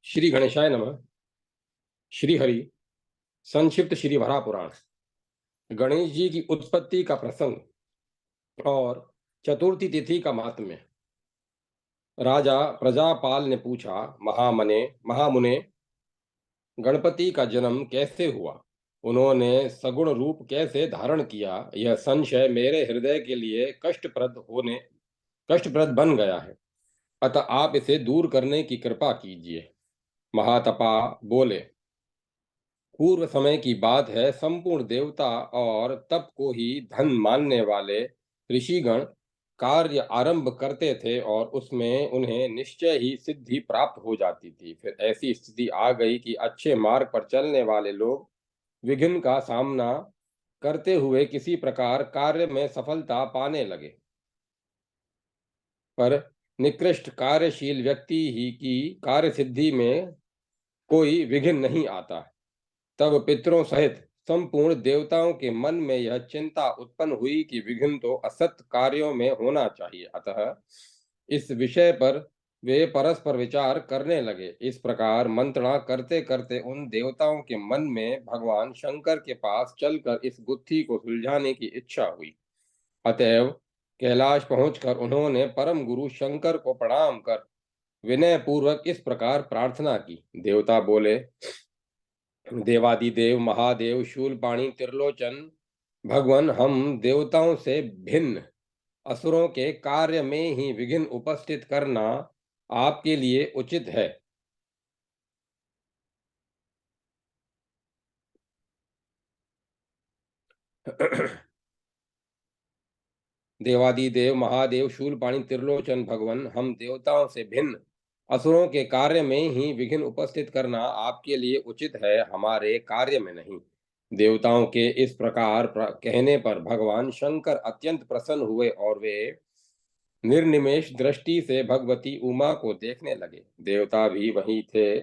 श्री गणेशाय नमः। श्री हरि संक्षिप्त श्री वराह पुराण। गणेश जी की उत्पत्ति का प्रसंग और चतुर्थी तिथि का महात्म्य। राजा प्रजापाल ने पूछा, महामुने, गणपति का जन्म कैसे हुआ? उन्होंने सगुण रूप कैसे धारण किया? यह संशय मेरे हृदय के लिए कष्टप्रद बन गया है। अतः आप इसे दूर करने की कृपा कीजिए। महातपा बोले, पूर्व समय की बात है। संपूर्ण देवता और तप को ही धन मानने वाले ऋषिगण कार्य आरंभ करते थे और उसमें उन्हें निश्चय ही सिद्धि प्राप्त हो जाती थी। फिर ऐसी स्थिति आ गई कि अच्छे मार्ग पर चलने वाले लोग विघ्न का सामना करते हुए किसी प्रकार कार्य में सफलता पाने लगे, पर निकृष्ट कार्यशील व्यक्ति ही की कार्य सिद्धि में कोई विघ्न नहीं आता। तब पितरों सहित संपूर्ण देवताओं के मन में यह चिंता उत्पन्न हुई कि विघ्न तो असत कार्यों में होना चाहिए। अतः इस विषय पर वे परस्पर विचार करने लगे। इस प्रकार मंत्रणा करते करते उन देवताओं के मन में भगवान शंकर के पास चलकर इस गुत्थी को सुलझाने की इच्छा हुई। अतएव कैलाश पहुंचकर उन्होंने परम गुरु शंकर को प्रणाम कर विनय पूर्वक इस प्रकार प्रार्थना की। देवता बोले, देवादिदेव महादेव शूलपाणी त्रिलोचन भगवान, हम देवताओं से भिन्न असुरों के कार्य में ही विघ्न उपस्थित करना आपके लिए उचित है। देवादिदेव महादेव शूलपाणी त्रिलोचन भगवान, हम देवताओं से भिन्न असुरों के कार्य में ही विघ्न उपस्थित करना आपके लिए उचित है, हमारे कार्य में नहीं। देवताओं के इस प्रकार कहने पर भगवान शंकर अत्यंत प्रसन्न हुए और वे निर्निमेष दृष्टि से भगवती उमा को देखने लगे। देवता भी वहीं थे।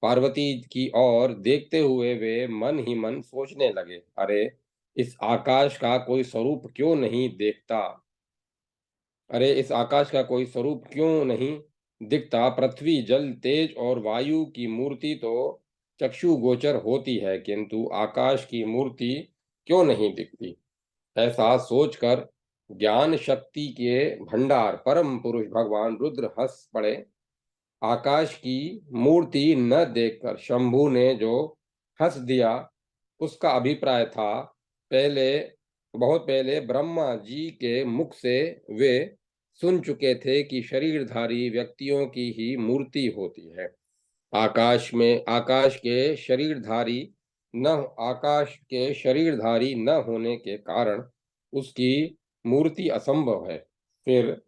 पार्वती की ओर देखते हुए वे मन ही मन सोचने लगे, अरे इस आकाश का कोई स्वरूप क्यों नहीं देखता? अरे इस आकाश का कोई स्वरूप क्यों नहीं दिखता? पृथ्वी जल तेज और वायु की मूर्ति तो चक्षु गोचर होती है, किंतु आकाश की मूर्ति क्यों नहीं दिखती? ऐसा सोचकर ज्ञान शक्ति के भंडार परम पुरुष भगवान रुद्र हंस पड़े। आकाश की मूर्ति न देखकर शंभु ने जो हंस दिया, उसका अभिप्राय था, पहले बहुत पहले ब्रह्मा जी के मुख से वे सुन चुके थे कि शरीरधारी व्यक्तियों की ही मूर्ति होती है। आकाश के शरीरधारी न होने के कारण उसकी मूर्ति असंभव है। फिर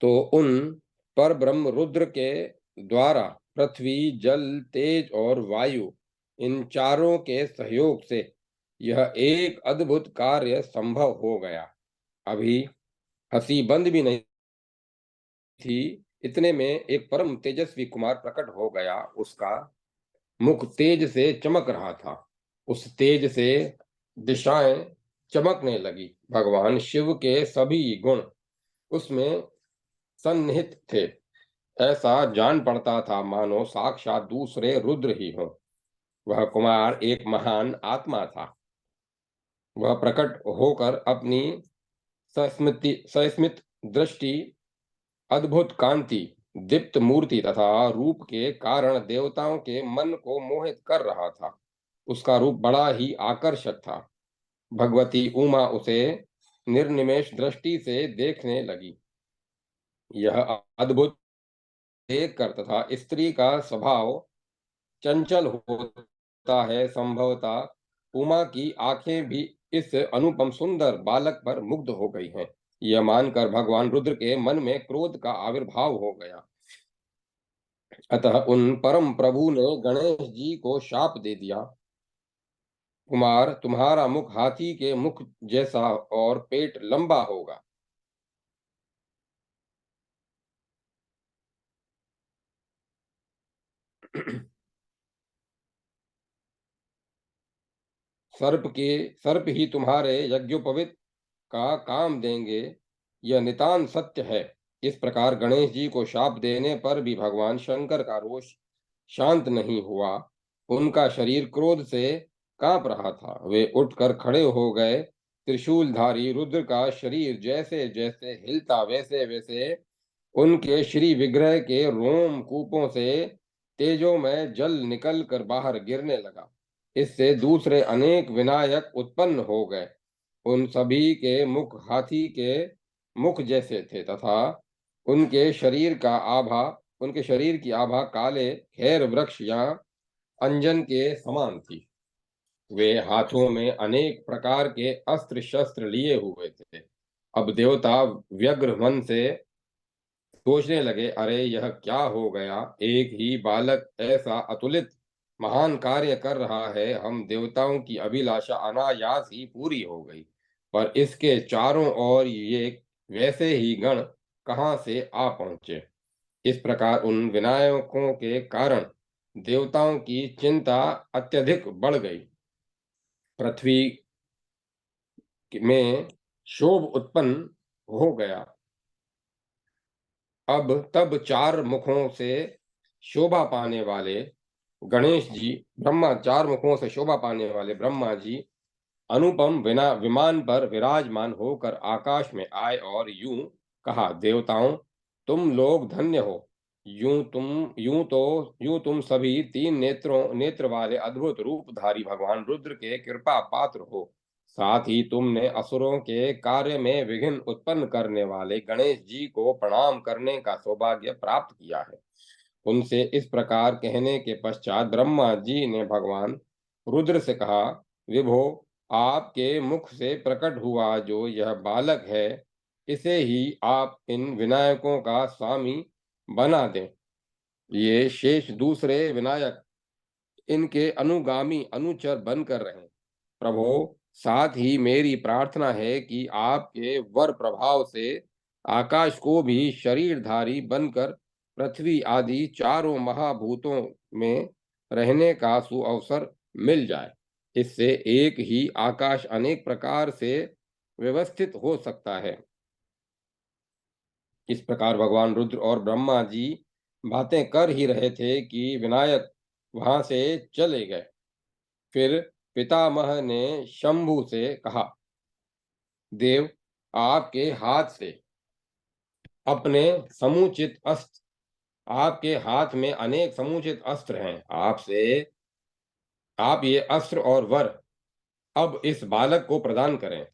तो उन पर ब्रह्म रुद्र के द्वारा पृथ्वी जल तेज और वायु, इन चारों के सहयोग से यह एक अद्भुत कार्य संभव हो गया। अभी हंसी बंद भी नहीं थी, इतने में एक परम तेजस्वी कुमार प्रकट हो गया। उसका मुख तेज से चमक रहा था। उस तेज से दिशाएं चमकने लगी। भगवान शिव के सभी गुण उसमें सन्निहित थे। ऐसा जान पड़ता था मानो साक्षात दूसरे रुद्र ही हो। वह कुमार एक महान आत्मा था। वह प्रकट होकर अपनी सस्मित दृष्टि, अद्भुत कांति, दीप्त मूर्ति तथा रूप के कारण देवताओं के मन को मोहित कर रहा था। उसका रूप बड़ा ही आकर्षक था। भगवती उमा उसे निर्निमेष दृष्टि से देखने लगी। यह अद्भुत देखकर तथा स्त्री का स्वभाव चंचल होता है, संभवतः उमा की आंखें भी इस अनुपम सुंदर बालक पर मुग्ध हो गई हैं। यह मानकर भगवान रुद्र के मन में क्रोध का आविर्भाव हो गया। अतः उन परम प्रभु ने गणेश जी को शाप दे दिया, कुमार तुम्हारा मुख हाथी के मुख जैसा और पेट लंबा होगा। सर्प ही तुम्हारे यज्ञोपवीत का काम देंगे, यह नितांत सत्य है। इस प्रकार गणेश जी को शाप देने पर भी भगवान शंकर का रोष शांत नहीं हुआ। उनका शरीर क्रोध से कांप रहा था। वे उठकर खड़े हो गए। त्रिशूलधारी रुद्र का शरीर जैसे जैसे हिलता, वैसे वैसे उनके श्री विग्रह के रोम कूपों से तेजोमय जल निकल कर बाहर गिरने लगा। इससे दूसरे अनेक विनायक उत्पन्न हो गए। उन सभी के मुख हाथी के मुख जैसे थे तथा उनके शरीर का आभा उनके शरीर की आभा काले खैर वृक्ष या अंजन के समान थी। वे हाथों में अनेक प्रकार के अस्त्र शस्त्र लिए हुए थे। अब देवता व्यग्र मन से सोचने लगे, अरे यह क्या हो गया? एक ही बालक ऐसा अतुलित महान कार्य कर रहा है। हम देवताओं की अभिलाषा अनायास ही पूरी हो गई, पर इसके चारों ओर ये वैसे ही गण कहाँ से आ पहुंचे? इस प्रकार उन विनायकों के कारण देवताओं की चिंता अत्यधिक बढ़ गई। पृथ्वी में क्षोभ उत्पन्न हो गया। अब तब चार मुखों से शोभा पाने वाले गणेश जी चार मुखों से शोभा पाने वाले ब्रह्मा जी अनुपम बिना विमान पर विराजमान होकर आकाश में आए और यूं कहा, देवताओं, तुम लोग धन्य हो। यूं तुम सभी तीन नेत्र वाले अद्भुत रूपधारी भगवान रुद्र के कृपा पात्र हो। साथ ही तुमने असुरों के कार्य में विघ्न उत्पन्न करने वाले गणेश जी को प्रणाम करने का सौभाग्य प्राप्त किया है। उनसे इस प्रकार कहने के पश्चात ब्रह्मा जी ने भगवान रुद्र से कहा, विभो, आपके मुख से प्रकट हुआ जो यह बालक है, इसे ही आप इन विनायकों का स्वामी बना दें। ये शेष दूसरे विनायक इनके अनुगामी अनुचर बनकर रहें। प्रभो, साथ ही मेरी प्रार्थना है कि आपके वर प्रभाव से आकाश को भी शरीरधारी बनकर पृथ्वी आदि चारों महाभूतों में रहने का सुअवसर मिल जाए। इससे एक ही आकाश अनेक प्रकार से व्यवस्थित हो सकता है। इस प्रकार भगवान रुद्र और ब्रह्मा जी बातें कर ही रहे थे कि विनायक वहां से चले गए। फिर पितामह ने शंभु से कहा, देव, आपके हाथ से अपने समुचित अस्त्र आपके हाथ में अनेक समुचित अस्त्र हैं। आप ये अस्त्र और वर अब इस बालक को प्रदान करें।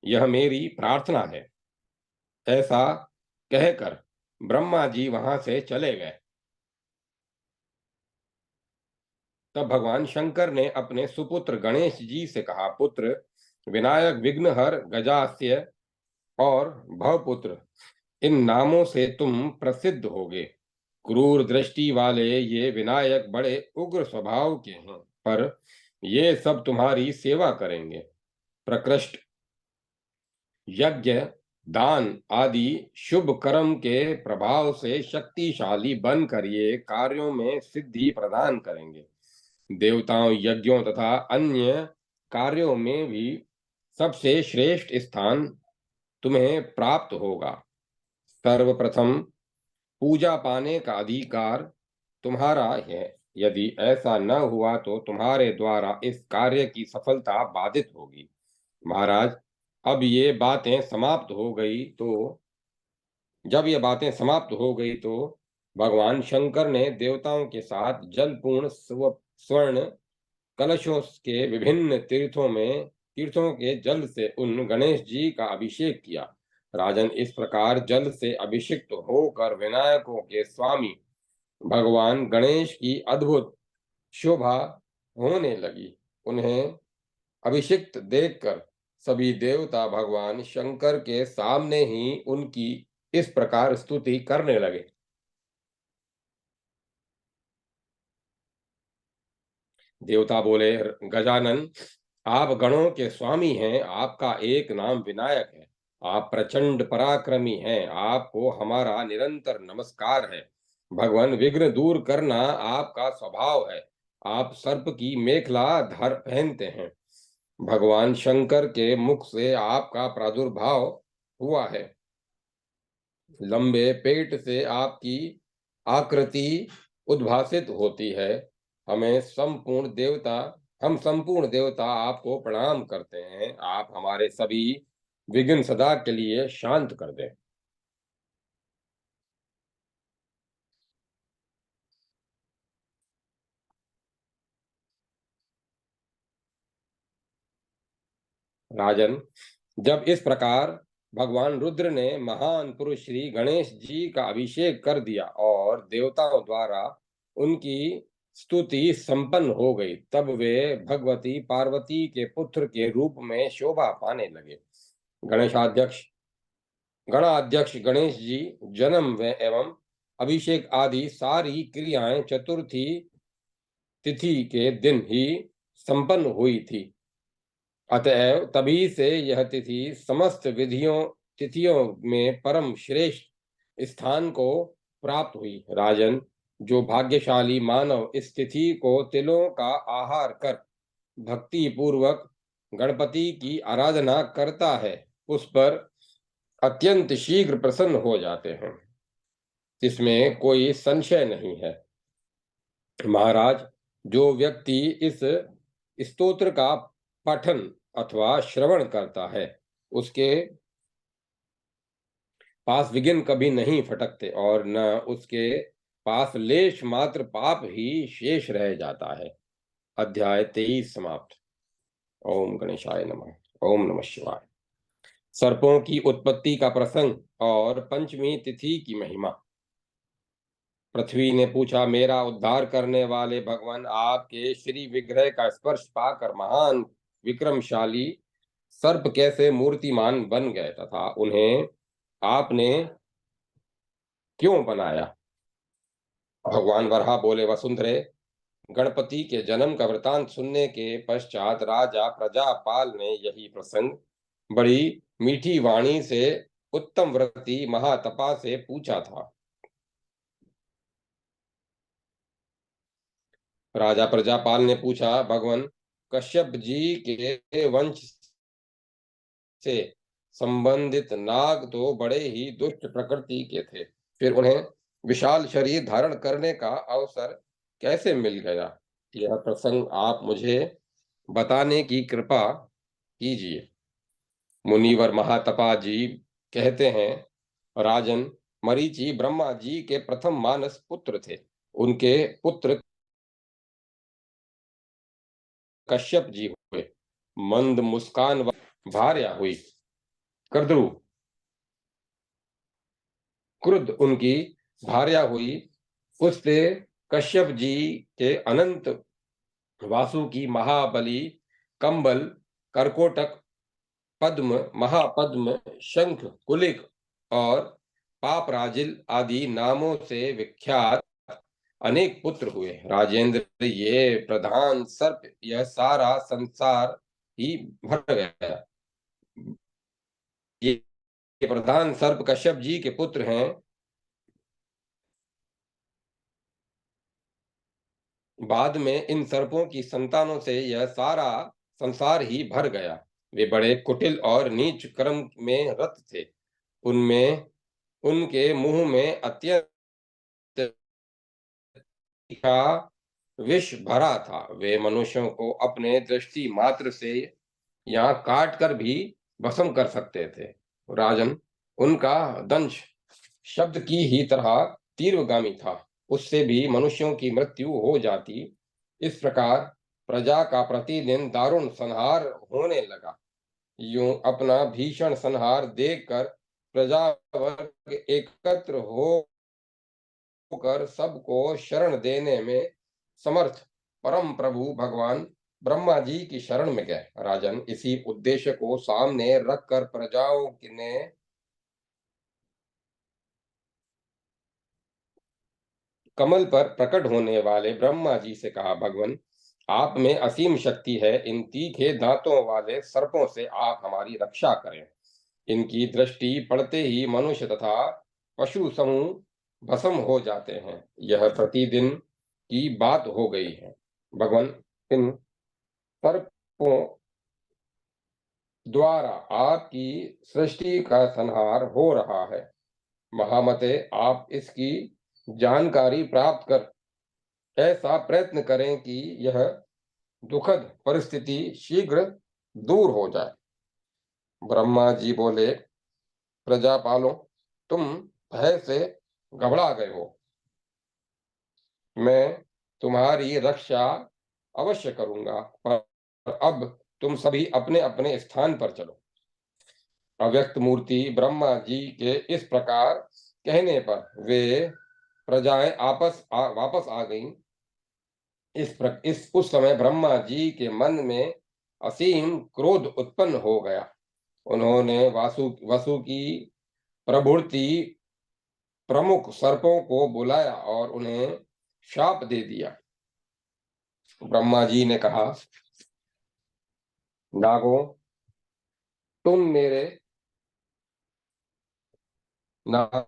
यह मेरी प्रार्थना है। ऐसा कहकर ब्रह्मा जी वहां से चले गए। तब भगवान शंकर ने अपने सुपुत्र गणेश जी से कहा, पुत्र, विनायक, विघ्नहर, गजास्य और भवपुत्र, इन नामों से तुम प्रसिद्ध होगे। क्रूर दृष्टि वाले ये विनायक बड़े उग्र स्वभाव के हैं, पर ये सब तुम्हारी सेवा करेंगे। प्रकृष्ट, यज्ञ, दान आदि शुभ कर्म के प्रभाव से शक्तिशाली बनकर ये कार्यों में सिद्धि प्रदान करेंगे। देवताओं, यज्ञों तथा अन्य कार्यों में भी सबसे श्रेष्ठ स्थान तुम्हें प्राप्त होगा। सर्वप्रथम पूजा पाने का अधिकार तुम्हारा है। यदि ऐसा न हुआ तो तुम्हारे द्वारा इस कार्य की सफलता बाधित होगी। महाराज, अब ये बातें समाप्त हो गई तो जब ये बातें समाप्त हो गई तो भगवान शंकर ने देवताओं के साथ जलपूर्ण स्वर्ण कलशों के विभिन्न तीर्थों के जल से उन गणेश जी का अभिषेक किया। राजन, इस प्रकार जल से अभिषिक्त होकर विनायकों के स्वामी भगवान गणेश की अद्भुत शोभा होने लगी। उन्हें अभिषिक्त देखकर सभी देवता भगवान शंकर के सामने ही उनकी इस प्रकार स्तुति करने लगे। देवता बोले, गजानन, आप गणों के स्वामी हैं। आपका एक नाम विनायक है। आप प्रचंड पराक्रमी हैं। आपको हमारा निरंतर नमस्कार है। भगवान, विघ्न दूर करना आपका स्वभाव है। आप सर्प की मेखला धर पहनते हैं। भगवान शंकर के मुख से आपका प्रादुर्भाव हुआ है। लंबे पेट से आपकी आकृति उद्भासित होती है। हमें संपूर्ण देवता हम संपूर्ण देवता आपको प्रणाम करते हैं। आप हमारे सभी विघ्न सदा के लिए शांत कर दें। राजन, जब इस प्रकार भगवान रुद्र ने महान पुरुष श्री गणेश जी का अभिषेक कर दिया और देवताओं द्वारा उनकी स्तुति संपन्न हो गई, तब वे भगवती पार्वती के पुत्र के रूप में शोभा पाने लगे। गणेशाध्यक्ष गणाध्यक्ष गणेश जी जन्म एवं अभिषेक आदि सारी क्रियाएं चतुर्थी तिथि के दिन ही संपन्न हुई थी। अतएव तभी से यह तिथि समस्त तिथियों में परम श्रेष्ठ स्थान को प्राप्त हुई। राजन, जो भाग्यशाली मानव इस तिथि को तिलों का आहार कर भक्ति पूर्वक गणपति की आराधना करता है, उस पर अत्यंत शीघ्र प्रसन्न हो जाते हैं। इसमें कोई संशय नहीं है। महाराज, जो व्यक्ति इस स्तोत्र का पठन अथवा श्रवण करता है, उसके पास विघ्न कभी नहीं फटकते और न उसके पास लेश मात्र पाप ही शेष रह जाता है। अध्याय 23 समाप्त। ओम गणेशाय नमः। ओम नमः शिवाय। सर्पों की उत्पत्ति का प्रसंग और पंचमी तिथि की महिमा। पृथ्वी ने पूछा, मेरा उद्धार करने वाले भगवान, आपके श्री विग्रह का स्पर्श पाकर महान विक्रमशाली सर्प कैसे मूर्तिमान बन गए तथा उन्हें आपने क्यों बनाया? भगवान वराह बोले, वसुंधरे, गणपति के जन्म का वृतांत सुनने के पश्चात राजा प्रजापाल ने यही प्रसंग बड़ी मीठी वाणी से उत्तम व्रती महातपा से पूछा था। राजा प्रजापाल ने पूछा, भगवान, कश्यप जी के वंश से संबंधित नाग तो बड़े ही दुष्ट प्रकृति के थे, फिर उन्हें विशाल शरीर धारण करने का अवसर कैसे मिल गया? यह प्रसंग आप मुझे बताने की कृपा कीजिए। मुनिवर महातपा जी कहते हैं, राजन, मरीचि ब्रह्मा जी के प्रथम मानस पुत्र थे। उनके पुत्र कश्यप जी हुए। मंद मुस्कान भार्या हुई कर्दरू। क्रुद्ध उनकी भार्या हुई। उससे कश्यप जी के अनंत वासु की महाबली, कंबल, करकोटक, पद्म, महापद्म, शंख, कुलिक और पापराजिल आदि नामों से विख्यात अनेक पुत्र हुए। राजेंद्र, ये प्रधान सर्प यह सारा संसार ही भर गया। ये प्रधान सर्प कश्यप जी के पुत्र हैं। बाद में इन सर्पों की संतानों से यह सारा संसार ही भर गया। वे बड़े कुटिल और नीच कर्म में रत थे। उनमें उनके मुंह में अत्यंत का विष भरा था। वे मनुष्यों को अपने दृष्टि मात्र से यहाँ काट कर भी भस्म कर सकते थे। राजन, उनका दंश शब्द की ही तरह तीव्रगामी था। उससे भी मनुष्यों की मृत्यु हो जाती। इस प्रकार प्रजा का प्रतिदिन दारुण संहार होने लगा। यूं अपना भीषण संहार देखकर प्रजा वर्ग एकत्र होकर सबको शरण देने में समर्थ परम प्रभु भगवान ब्रह्मा जी की शरण में गए। राजन, इसी उद्देश्य को सामने रखकर प्रजाओं ने कमल पर प्रकट होने वाले ब्रह्मा जी से कहा, भगवान, आप में असीम शक्ति है। इन तीखे दांतों वाले सर्पों से आप हमारी रक्षा करें। इनकी दृष्टि पड़ते ही मनुष्य तथा पशु समूह भस्म हो जाते हैं। यह प्रतिदिन की बात हो गई है। भगवान, इन सर्पों द्वारा आपकी सृष्टि का संहार हो रहा है। महामते, आप इसकी जानकारी प्राप्त कर ऐसा प्रयत्न करें कि यह दुखद परिस्थिति शीघ्र दूर हो जाए। ब्रह्मा जी बोले, प्रजापालों, तुम भय से घबरा गए हो। मैं तुम्हारी रक्षा अवश्य करूंगा, पर अब तुम सभी अपने अपने स्थान पर चलो। अव्यक्त मूर्ति ब्रह्मा जी के इस प्रकार कहने पर वे प्रजाएं वापस आ गईं। इस उस समय ब्रह्मा जी के मन में असीम क्रोध उत्पन्न हो गया। उन्होंने वसु की प्रभृति प्रमुख सर्पों को बुलाया और उन्हें शाप दे दिया। ब्रह्मा जी ने कहा, नागों, तुम मेरे नागों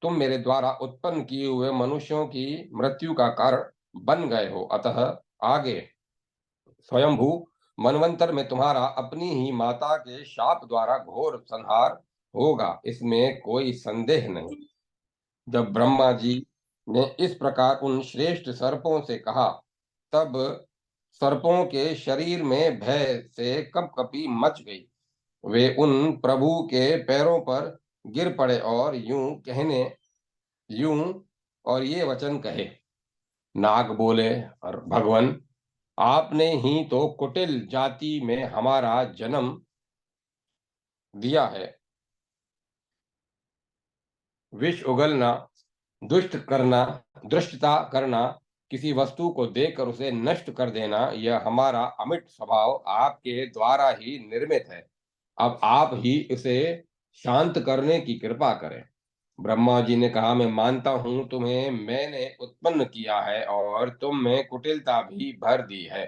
तुम मेरे द्वारा उत्पन्न किए हुए मनुष्यों की मृत्यु का कारण बन गए हो। अतः आगे स्वयंभू मनवंतर में तुम्हारा अपनी ही माता के शाप द्वारा घोर संहार होगा, इसमें कोई संदेह नहीं। जब ब्रह्मा जी ने इस प्रकार उन श्रेष्ठ सर्पों से कहा, तब सर्पों के शरीर में भय से कपकपी मच गई। वे उन प्रभु के पैरों पर गिर पड़े और यूं और ये वचन कहे। नाग बोले, और भगवान, आपने ही तो कुटिल जाति में हमारा जन्म दिया है। विष उगलना, दुष्टता करना, किसी वस्तु को देखकर उसे नष्ट कर देना, यह हमारा अमिट स्वभाव आपके द्वारा ही निर्मित है। अब आप ही इसे शांत करने की कृपा करें। ब्रह्मा जी ने कहा, मैं मानता हूं तुम्हें मैंने उत्पन्न किया है और तुम में कुटिलता भी भर दी है,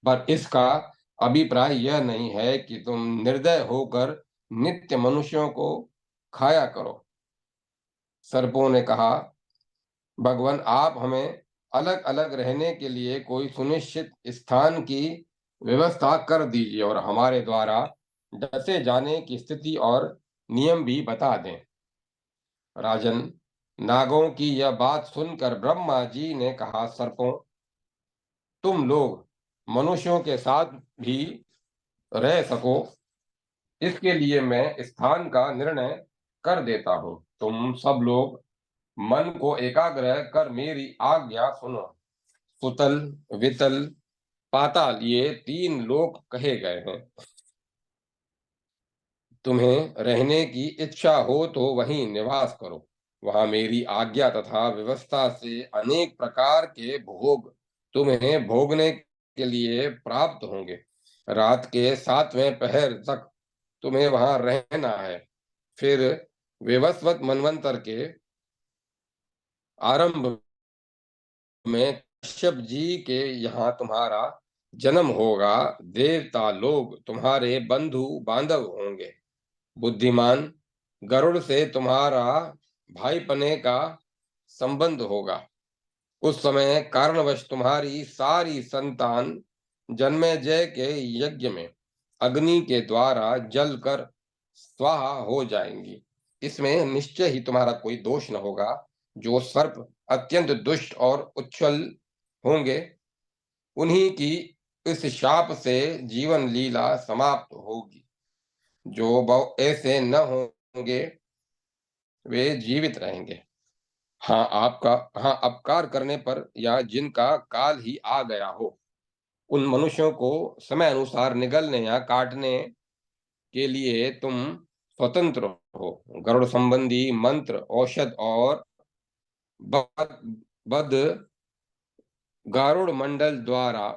पर इसका अभिप्राय यह नहीं है कि तुम निर्दय होकर नित्य मनुष्यों को खाया करो। सर्पों ने कहा, भगवान, आप हमें अलग अलग रहने के लिए कोई सुनिश्चित स्थान की व्यवस्था कर दीजिए और हमारे द्वारा डसे जाने की स्थिति और नियम भी बता दें। राजन, नागों की यह बात सुनकर ब्रह्मा जी ने कहा, सर्पों, तुम लोग मनुष्यों के साथ भी रह सको, इसके लिए मैं स्थान का निर्णय कर देता हूं। तुम सब लोग मन को एकाग्र कर मेरी आज्ञा सुनो। सुतल, वितल, पाताल, ये तीन लोक कहे गए हैं। तुम्हें रहने की इच्छा हो तो वहीं निवास करो। वहां मेरी आज्ञा तथा व्यवस्था से अनेक प्रकार के भोग तुम्हें भोगने के लिए प्राप्त होंगे। रात के 7वें पहर तक तुम्हें वहां रहना है। फिर विवस्वत मनवंतर के आरंभ में कश्यप जी के यहाँ तुम्हारा जन्म होगा। देवता लोग तुम्हारे बंधु बांधव होंगे। बुद्धिमान गरुड़ से तुम्हारा भाईपने का संबंध होगा। उस समय कारणवश तुम्हारी सारी संतान जन्मेजय के यज्ञ में अग्नि के द्वारा जलकर स्वाहा हो जाएंगी। इसमें निश्चय ही तुम्हारा कोई दोष न होगा। जो सर्प अत्यंत दुष्ट और उच्छल होंगे, उन्हीं की इस शाप से जीवन लीला समाप्त होगी। जो ऐसे न होंगे, वे जीवित रहेंगे। हाँ, अपकार करने पर या जिनका काल ही आ गया हो, उन मनुष्यों को समय अनुसार निगलने या काटने के लिए तुम स्वतंत्र हो। गरुड़ संबंधी मंत्र, औषध और बद बद गारुड़ मंडल द्वारा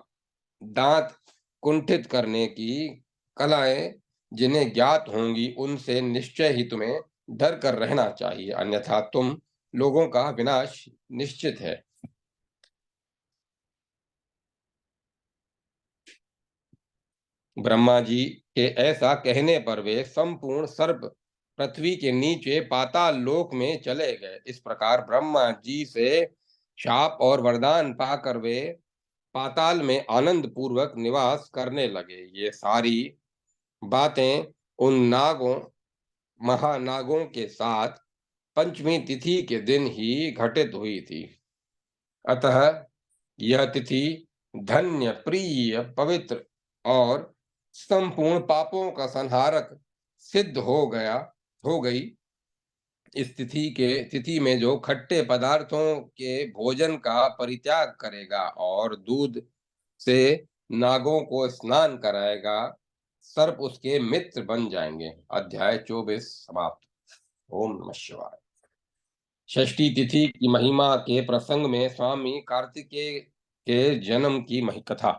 दांत कुंठित करने की कलाएं जिन्हें ज्ञात होंगी, उनसे निश्चय ही तुम्हें डर कर रहना चाहिए, अन्यथा तुम लोगों का विनाश निश्चित है। ब्रह्मा जी के ऐसा कहने पर वे संपूर्ण सर्प पृथ्वी के नीचे पाताल लोक में चले गए। इस प्रकार ब्रह्मा जी से शाप और वरदान पाकर वे पाताल में आनंद पूर्वक निवास करने लगे। ये सारी बातें उन नागों महानागों के साथ पंचमी तिथि के दिन ही घटित हुई थी। अतः यह तिथि धन्य, प्रिय, पवित्र और संपूर्ण पापों का संहारक सिद्ध हो गई। इस तिथि में जो खट्टे पदार्थों के भोजन का परित्याग करेगा और दूध से नागों को स्नान कराएगा, सर्प उसके मित्र बन जाएंगे। अध्याय 24 समाप्त। ओम नमः शिवाय। षष्ठी तिथि की महिमा के प्रसंग में स्वामी कार्तिकेय के जन्म की कथा।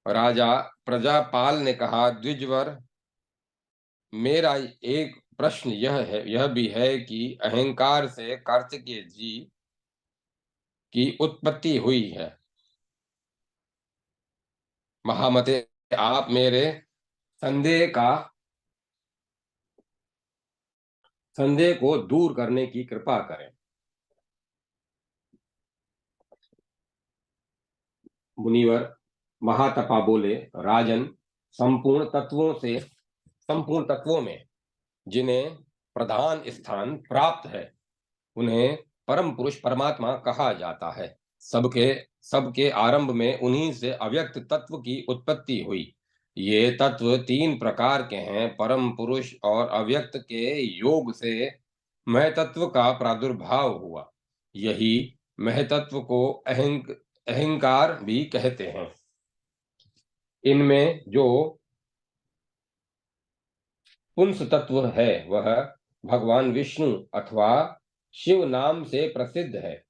राजा प्रजापाल ने कहा, द्विजवर, मेरा एक प्रश्न यह भी है कि अहंकार से कार्तिकेय जी की उत्पत्ति हुई है। महामते, आप मेरे संदेह का संदेह को दूर करने की कृपा करें। मुनिवर महातपा बोले, राजन, संपूर्ण तत्वों में जिन्हें प्रधान स्थान प्राप्त है, उन्हें परम पुरुष परमात्मा कहा जाता है। सबके सबके आरंभ में उन्हीं से अव्यक्त तत्व की उत्पत्ति हुई। ये तत्व तीन प्रकार के हैं। परम पुरुष और अव्यक्त के योग से महतत्व का प्रादुर्भाव हुआ। यही महतत्व को अहंकार भी कहते हैं। इनमें जो पुंस तत्व है वह भगवान विष्णु अथवा शिव नाम से प्रसिद्ध है।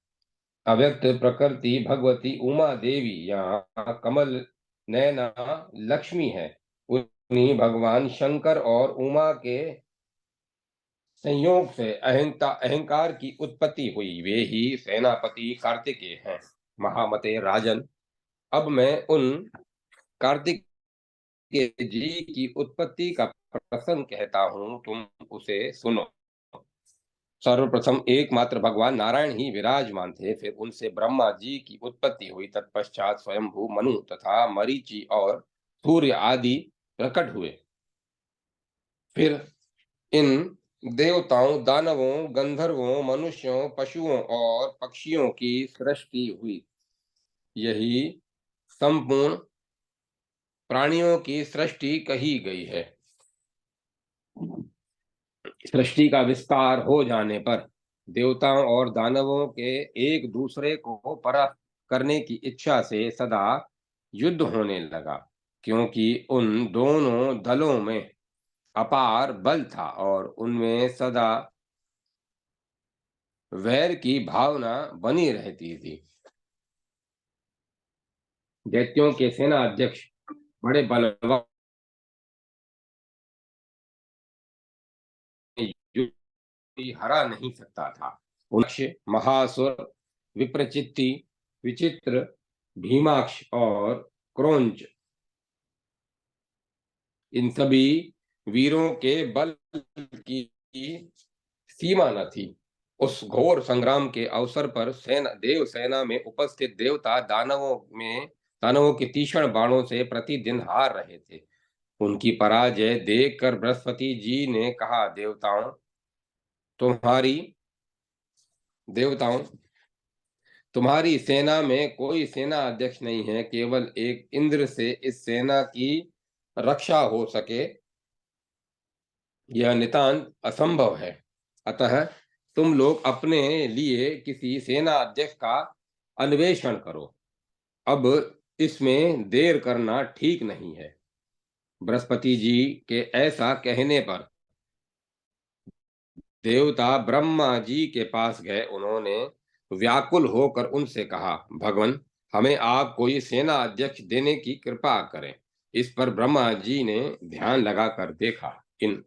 अव्यक्त प्रकृति भगवती उमा देवी यहाँ कमल नयना लक्ष्मी है। उन्हीं भगवान शंकर और उमा के संयोग से अहंकार की उत्पत्ति हुई। वे ही सेनापति कार्तिकेय हैं। महामते राजन, अब मैं उन कार्तिक जी की उत्पत्ति का प्रसंग कहता हूं, तुम उसे सुनो। सर्वप्रथम एकमात्र भगवान नारायण ही विराजमान थे। फिर उनसे ब्रह्मा जी की उत्पत्ति हुई। तत्पश्चात स्वयंभू मनु तथा मरीचि और सूर्य आदि प्रकट हुए। फिर इन देवताओं, दानवों, गंधर्वों, मनुष्यों, पशुओं और पक्षियों की सृष्टि हुई। यही संपूर्ण प्राणियों की सृष्टि कही गई है। सृष्टि का विस्तार हो जाने पर देवताओं और दानवों के एक दूसरे को परास्त करने की इच्छा से सदा युद्ध होने लगा, क्योंकि उन दोनों दलों में अपार बल था और उनमें सदा वैर की भावना बनी रहती थी। दैत्यों के सेना अध्यक्ष बड़े बलवान हरा नहीं सकता था। उनके महासुर विप्रचित्ति, विचित्र, भीमाक्ष और क्रोंच, इन सभी वीरों के बल की सीमा न थी। उस घोर संग्राम के अवसर पर देव सेना में उपस्थित देवता दानवों के तीक्ष्ण बाणों से प्रतिदिन हार रहे थे। उनकी पराजय देखकर बृहस्पति जी ने कहा, तुम्हारी देवताओं तुम्हारी सेना में कोई सेना अध्यक्ष नहीं है। केवल एक इंद्र से इस सेना की रक्षा हो सके, यह नितांत असंभव है। अतः तुम लोग अपने लिए किसी सेना अध्यक्ष का अन्वेषण करो। अब इसमें देर करना ठीक नहीं है। बृहस्पति जी के ऐसा कहने पर देवता ब्रह्मा जी के पास गए। उन्होंने व्याकुल होकर उनसे कहा, भगवान, हमें आप कोई सेना अध्यक्ष देने की कृपा करें। इस पर ब्रह्मा जी ने ध्यान लगाकर देखा, इन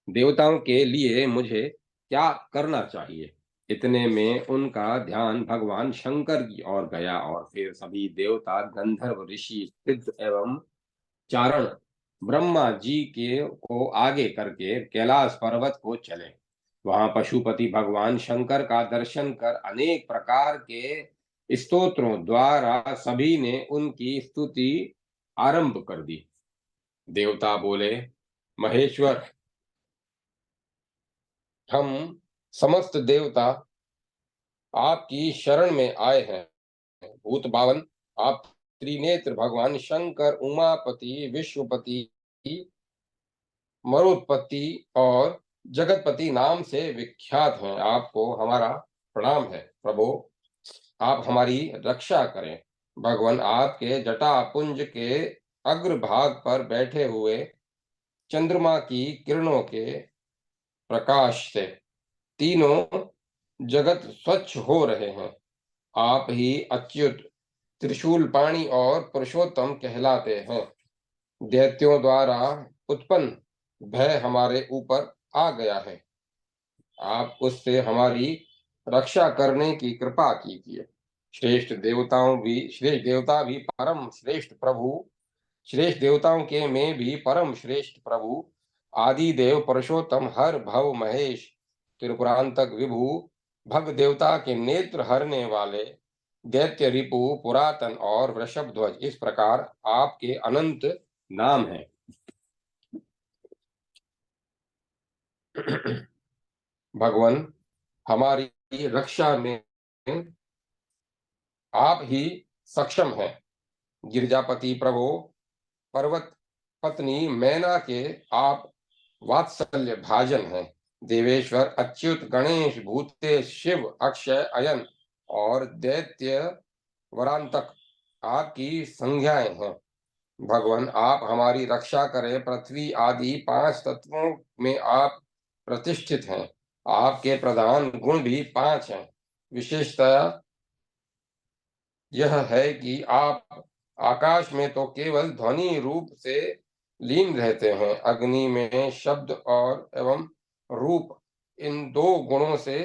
देवताओं के लिए मुझे क्या करना चाहिए। इतने में उनका ध्यान भगवान शंकर की ओर गया और फिर सभी देवता, गंधर्व, ऋषि, सिद्ध एवं चारण ब्रह्मा जी के को आगे करके कैलाश पर्वत को चले। वहां पशुपति भगवान शंकर का दर्शन कर अनेक प्रकार के स्तोत्रों द्वारा सभी ने उनकी स्तुति आरंभ कर दी। देवता बोले, महेश्वर, हम समस्त देवता आपकी शरण में आए हैं। भूत बावन, आप त्रिनेत्र भगवान शंकर, उमापति, विश्वपति, मरोत्पत्ति और जगतपति नाम से विख्यात हैं। आपको हमारा प्रणाम है। प्रभु, आप हमारी रक्षा करें। भगवान, आपके जटापुंज के अग्रभाग पर बैठे हुए चंद्रमा की किरणों के प्रकाश से तीनों जगत स्वच्छ हो रहे हैं। आप ही अच्युत, त्रिशूल पाणी और पुरुषोत्तम कहलाते हैं। दैत्यों द्वारा उत्पन्न भय हमारे ऊपर आ गया है। आप उससे हमारी रक्षा करने की कृपा कीजिए। श्रेष्ठ देवता भी परम श्रेष्ठ प्रभु, श्रेष्ठ देवताओं के में भी परम श्रेष्ठ प्रभु, आदि देव पुरुषोत्तम हर भव महेश, त्रिपुरांतक विभु, भग देवता के नेत्र हरने वाले, दैत्य रिपु, पुरातन और वृषभ ध्वज, इस प्रकार आपके अनंत नाम हैं। भगवान, हमारी रक्षा में आप ही सक्षम हैं। गिरजापति प्रभु, पर्वत पत्नी मैना के आप वात्सल्य भाजन हैं। देवेश्वर अच्युत, गणेश, भूतेश, शिव, अक्षय, अयन और दैत्य वरांतक आपकी संज्ञाएं हैं। भगवान, आप हमारी रक्षा करें। पृथ्वी आदि 5 तत्वों में आप प्रतिष्ठित हैं। आपके प्रधान गुण भी 5 हैं। विशेषतः यह है कि आप आकाश में तो केवल ध्वनि रूप से लीन रहते हैं। अग्नि में शब्द और एवं रूप, इन 2 गुणों से,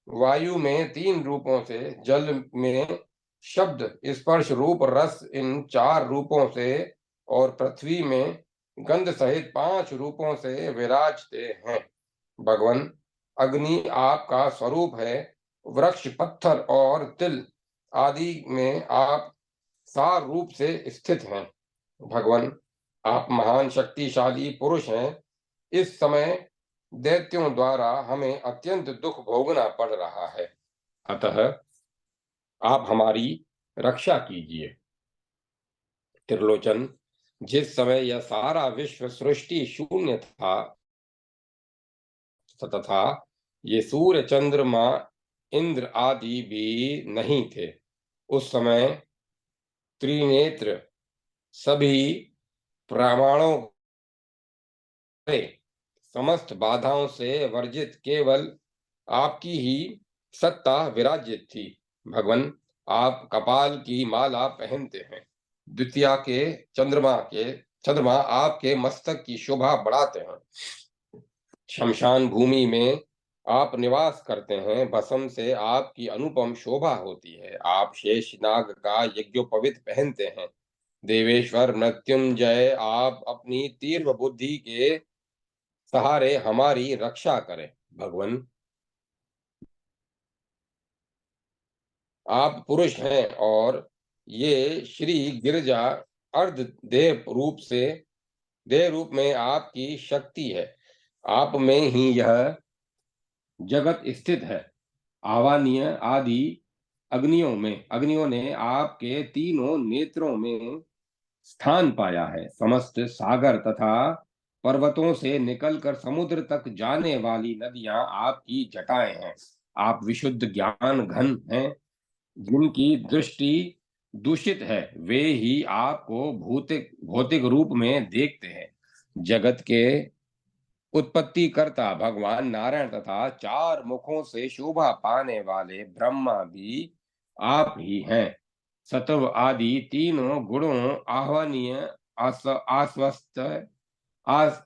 वायु में 3 रूपों से, जल में शब्द, स्पर्श, रूप, रस, इन 4 रूपों से, और पृथ्वी में गंध सहित 5 रूपों से विराजते हैं। भगवान, अग्नि आपका स्वरूप है। वृक्ष, पत्थर और तिल आदि में आप सार रूप से स्थित हैं। भगवान, आप महान शक्तिशाली पुरुष हैं। इस समय दैत्यों द्वारा हमें अत्यंत दुख भोगना पड़ रहा है, अतः आप हमारी रक्षा कीजिए। त्रिलोचन, जिस समय यह सारा विश्व सृष्टि शून्य था तथा ये सूर्य, चंद्रमा, इंद्र आदि भी नहीं थे, उस समय त्रिनेत्र सभी प्रमाणों से, समस्त बाधाओं से वर्जित केवल आपकी ही सत्ता विराजित थी। भगवान, आप कपाल की माला पहनते हैं। द्वितीया के चंद्रमा आपके मस्तक की शोभा बढ़ाते हैं। शमशान भूमि में आप निवास करते हैं। भस्म से आपकी अनुपम शोभा होती है। आप शेषनाग का यज्ञोपवीत पहनते हैं। देवेश्वर मृत्युंजय, आप अपनी तीव्र बुद्धि के सहारे हमारी रक्षा करें। भगवान, आप पुरुष हैं और ये श्री गिरजा अर्ध देह रूप में आपकी शक्ति है। आप में ही यह जगत स्थित है। आवानीय आदि अग्नियों ने आपके तीनों नेत्रों में स्थान पाया है। समस्त सागर तथा पर्वतों से निकलकर समुद्र तक जाने वाली नदियां आपकी जटाएं हैं। आप विशुद्ध ज्ञान घन हैं। जिनकी दृष्टि दूषित है वे ही आपको भौतिक भौतिक रूप में देखते हैं। जगत के उत्पत्ति करता भगवान नारायण तथा 4 मुखों से शोभा पाने वाले ब्रह्मा भी आप ही हैं। सत्व आदि तीनों गुणों, आह्वनीय, आस्वस्थ, आस,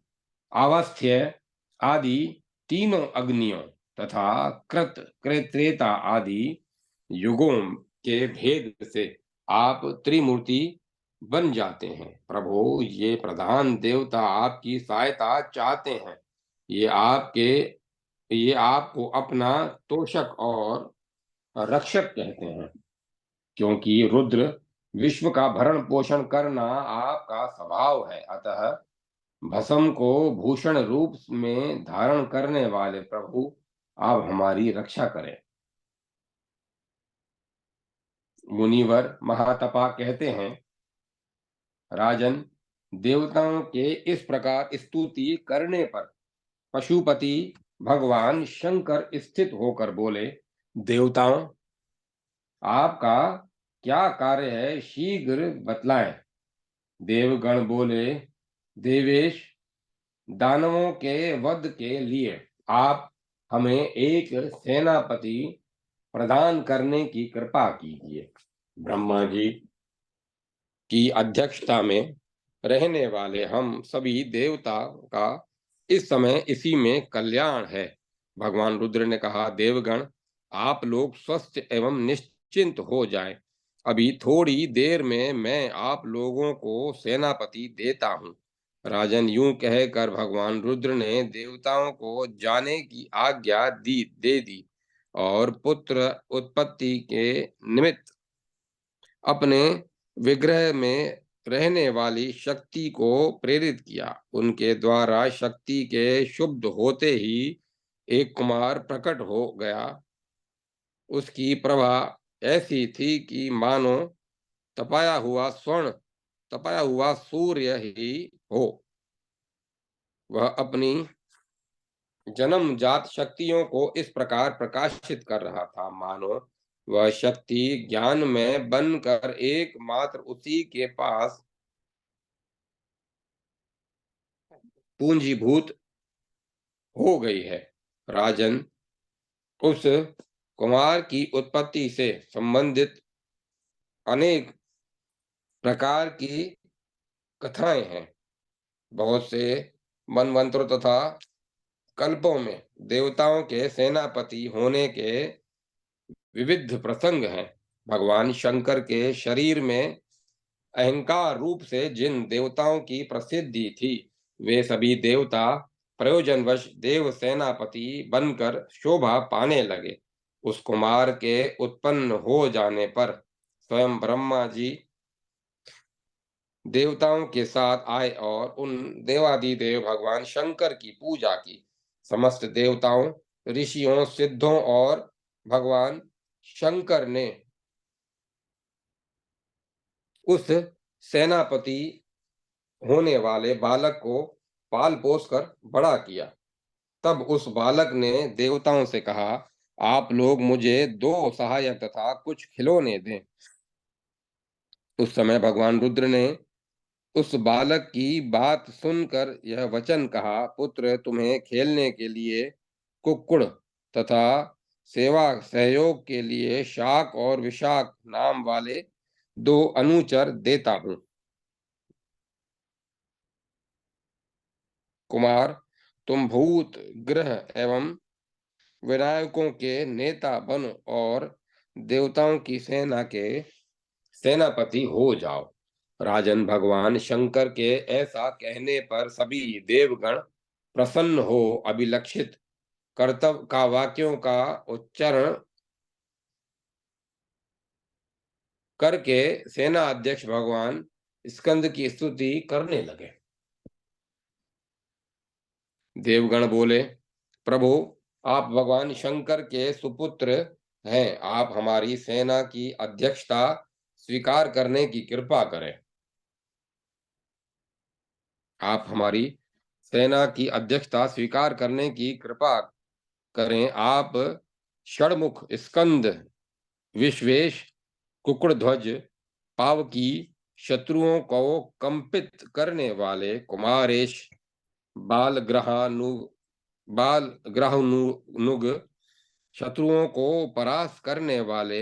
आवस्थ्य आदि तीनों अग्नियों तथा त्रेता आदि युगों के भेद से आप त्रिमूर्ति बन जाते हैं। प्रभु, ये प्रधान देवता आपकी सहायता चाहते हैं। ये आपके ये आपको अपना तोषक और रक्षक कहते हैं। क्योंकि रुद्र विश्व का भरण पोषण करना आपका स्वभाव है, अतः भस्म को भूषण रूप में धारण करने वाले प्रभु, आप हमारी रक्षा करें। मुनिवर महातपा कहते हैं, राजन, देवताओं के इस प्रकार स्तुति करने पर पशुपति भगवान शंकर स्थित होकर बोले, देवताओं, आपका क्या कार्य है, शीघ्र बतलाएं। देवगण बोले, देवेश, दानवों के वध के लिए आप हमें एक सेनापति प्रदान करने की कृपा कीजिए। ब्रह्मा जी की अध्यक्षता में रहने वाले हम सभी देवता का इस समय इसी में कल्याण है। भगवान रुद्र ने कहा, देवगण, आप लोग स्वस्थ एवं निश्चिंत हो जाएं। अभी थोड़ी देर में मैं आप लोगों को सेनापति देता हूँ। राजन, यूं कहकर भगवान रुद्र ने देवताओं को जाने की आज्ञा दे दी और पुत्र उत्पत्ति के निमित्त अपने विग्रह में रहने वाली शक्ति को प्रेरित किया। उनके द्वारा शक्ति के शुद्ध होते ही एक कुमार प्रकट हो गया। उसकी प्रभा ऐसी थी कि मानो तपाया हुआ स्वर्ण, तपाया हुआ सूर्य ही हो। वह अपनी जन्मजात शक्तियों को इस प्रकार प्रकाशित कर रहा था, मानो वह शक्ति ज्ञान में बनकर एकमात्र उसी के पास पूंजीभूत हो गई है। राजन, उस कुमार की उत्पत्ति से संबंधित अनेक प्रकार की कथाएं हैं। बहुत से मनवंतरों तथा कल्पों में देवताओं के सेनापति होने के विविध प्रसंग हैं। भगवान शंकर के शरीर में अहंकार रूप से जिन देवताओं की प्रसिद्धि थी, वे सभी देवता प्रयोजनवश देव सेनापति बनकर शोभा पाने लगे। उस कुमार के उत्पन्न हो जाने पर स्वयं ब्रह्मा जी देवताओं के साथ आए और उन देवादिदेव भगवान शंकर की पूजा की। समस्त देवताओं, ऋषियों, सिद्धों और भगवान शंकर ने उस सेनापति होने वाले बालक को पाल पोस कर बड़ा किया। तब उस बालक ने देवताओं से कहा, आप लोग मुझे 2 सहायक तथा कुछ खिलौने दें। उस समय भगवान रुद्र ने उस बालक की बात सुनकर यह वचन कहा, पुत्र, तुम्हें खेलने के लिए कुक्कुड़ तथा सेवा सहयोग के लिए शाक और विशाख नाम वाले 2 अनुचर देता हूं। कुमार, तुम भूत ग्रह एवं विनायकों के नेता बनो और देवताओं की सेना के सेनापति हो जाओ। राजन, भगवान शंकर के ऐसा कहने पर सभी देवगण प्रसन्न हो अभिलक्षित कर्तव्य का वाक्यों का उच्चारण करके सेना अध्यक्ष भगवान स्कंद की स्तुति करने लगे। देवगण बोले, प्रभु, आप भगवान शंकर के सुपुत्र हैं, आप हमारी सेना की अध्यक्षता स्वीकार करने की कृपा करें। आप हमारी सेना की अध्यक्षता स्वीकार करने की कृपा करें। आप षणमुख, स्कंद, विश्वेश, कुकुड़ध्वज, पावकी, शत्रुओं को कंपित करने वाले कुमारेश, बालग्रहानु बालग्रहानुग, शत्रुओं को परास्त करने वाले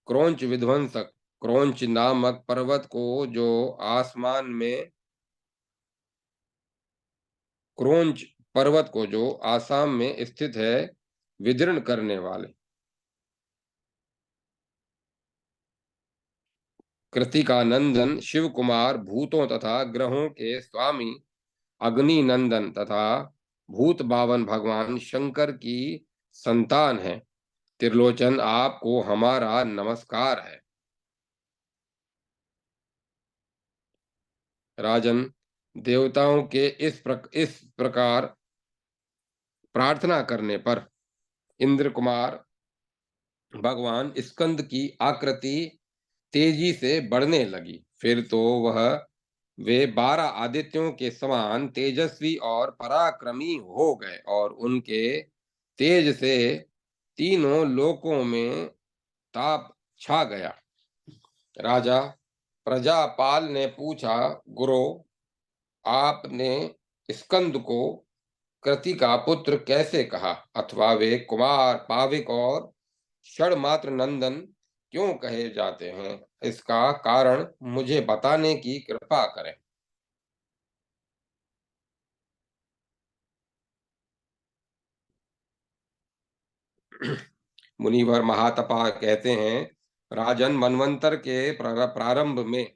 क्रोंच विध्वंसक, क्रोंच नामक पर्वत को जो आसमान में क्रोंच पर्वत को जो आसाम में स्थित है, विदीर्ण करने वाले कृतिका नंदन शिव कुमार, भूतों तथा ग्रहों के स्वामी अग्नि नंदन तथा भूत बावन भगवान शंकर की संतान है। त्रिलोचन, आपको हमारा नमस्कार है। राजन, देवताओं के इस प्रकार प्रार्थना करने पर इंद्र कुमार भगवान स्कंद की आकृति तेजी से बढ़ने लगी। फिर तो वह वे 12 आदित्यों के समान तेजस्वी और पराक्रमी हो गए और उनके तेज से तीनों लोकों में ताप छा गया। राजा प्रजापाल ने पूछा, गुरु, आपने स्कंद को कृति का पुत्र कैसे कहा, अथवा वे कुमार पाविक और षणमात्र नंदन क्यों कहे जाते हैं? इसका कारण मुझे बताने की कृपा करें। मुनिवर महातपा कहते हैं, राजन, मनवंतर के प्रारंभ में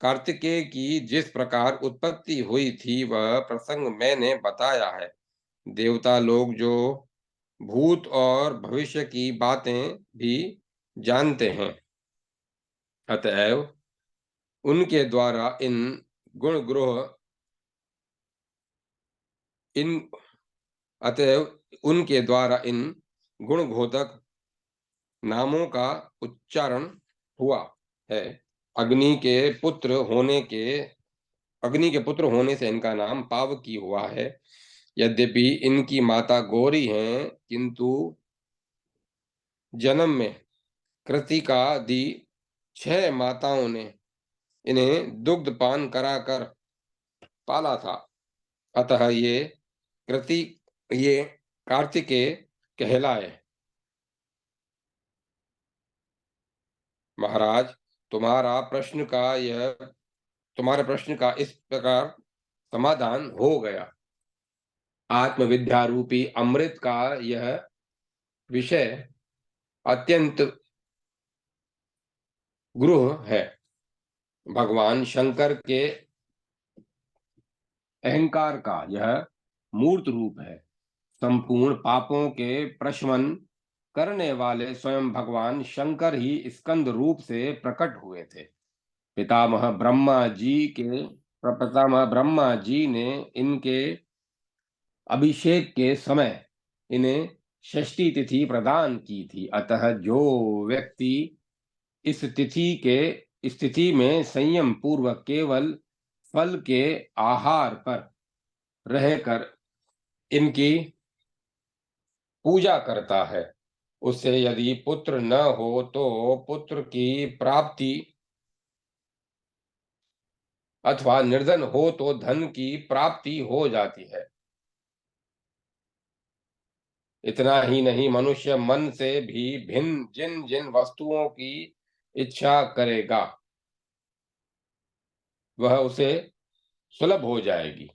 कार्तिकेय की जिस प्रकार उत्पत्ति हुई थी वह प्रसंग मैंने बताया है। देवता लोग जो भूत और भविष्य की बातें भी जानते हैं, अतएव उनके द्वारा गुण ग्रोह इन अतएव उनके द्वारा इन गुणघोतक नामों का उच्चारण हुआ है। अग्नि के पुत्र होने के अग्नि के पुत्र होने से इनका नाम पावकी हुआ है। यद्यपि इनकी माता गौरी हैं, किंतु जन्म में कृतिका दी 6 माताओं ने इन्हें दुग्ध पान कराकर पाला था। अतः कृति ये कार्तिकेय कहलाए। महाराज, तुम्हारा प्रश्न का यह तुम्हारे प्रश्न का इस प्रकार समाधान हो गया। आत्मविद्या रूपी अमृत का यह विषय अत्यंत गूढ़ है। भगवान शंकर के अहंकार का यह मूर्त रूप है। संपूर्ण पापों के प्रशमन करने वाले स्वयं भगवान शंकर ही स्कंद रूप से प्रकट हुए थे। पितामह ब्रह्मा जी ने इनके अभिषेक के समय इन्हें षष्ठी तिथि प्रदान की थी। अतः जो व्यक्ति इस तिथि के स्थिति में संयम पूर्वक केवल फल के आहार पर रहकर इनकी पूजा करता है, उसे यदि पुत्र न हो तो पुत्र की प्राप्ति, अथवा निर्धन हो तो धन की प्राप्ति हो जाती है। इतना ही नहीं, मनुष्य मन से भी भिन्न जिन जिन वस्तुओं की इच्छा करेगा वह उसे सुलभ हो जाएगी।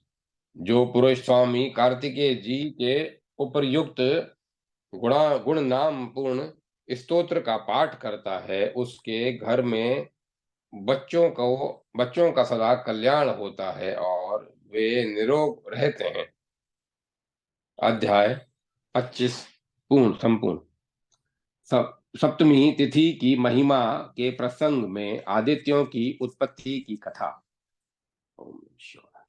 जो पुरुष स्वामी कार्तिकेय जी के उपर्युक्त गुण नाम पूर्ण स्तोत्र का पाठ करता है, उसके घर में बच्चों का सदा कल्याण होता है और वे निरोग रहते हैं। अध्याय 25 संपूर्ण। सप्तमी तिथि की महिमा के प्रसंग में आदित्यों की उत्पत्ति की कथा। ओम शिवाय।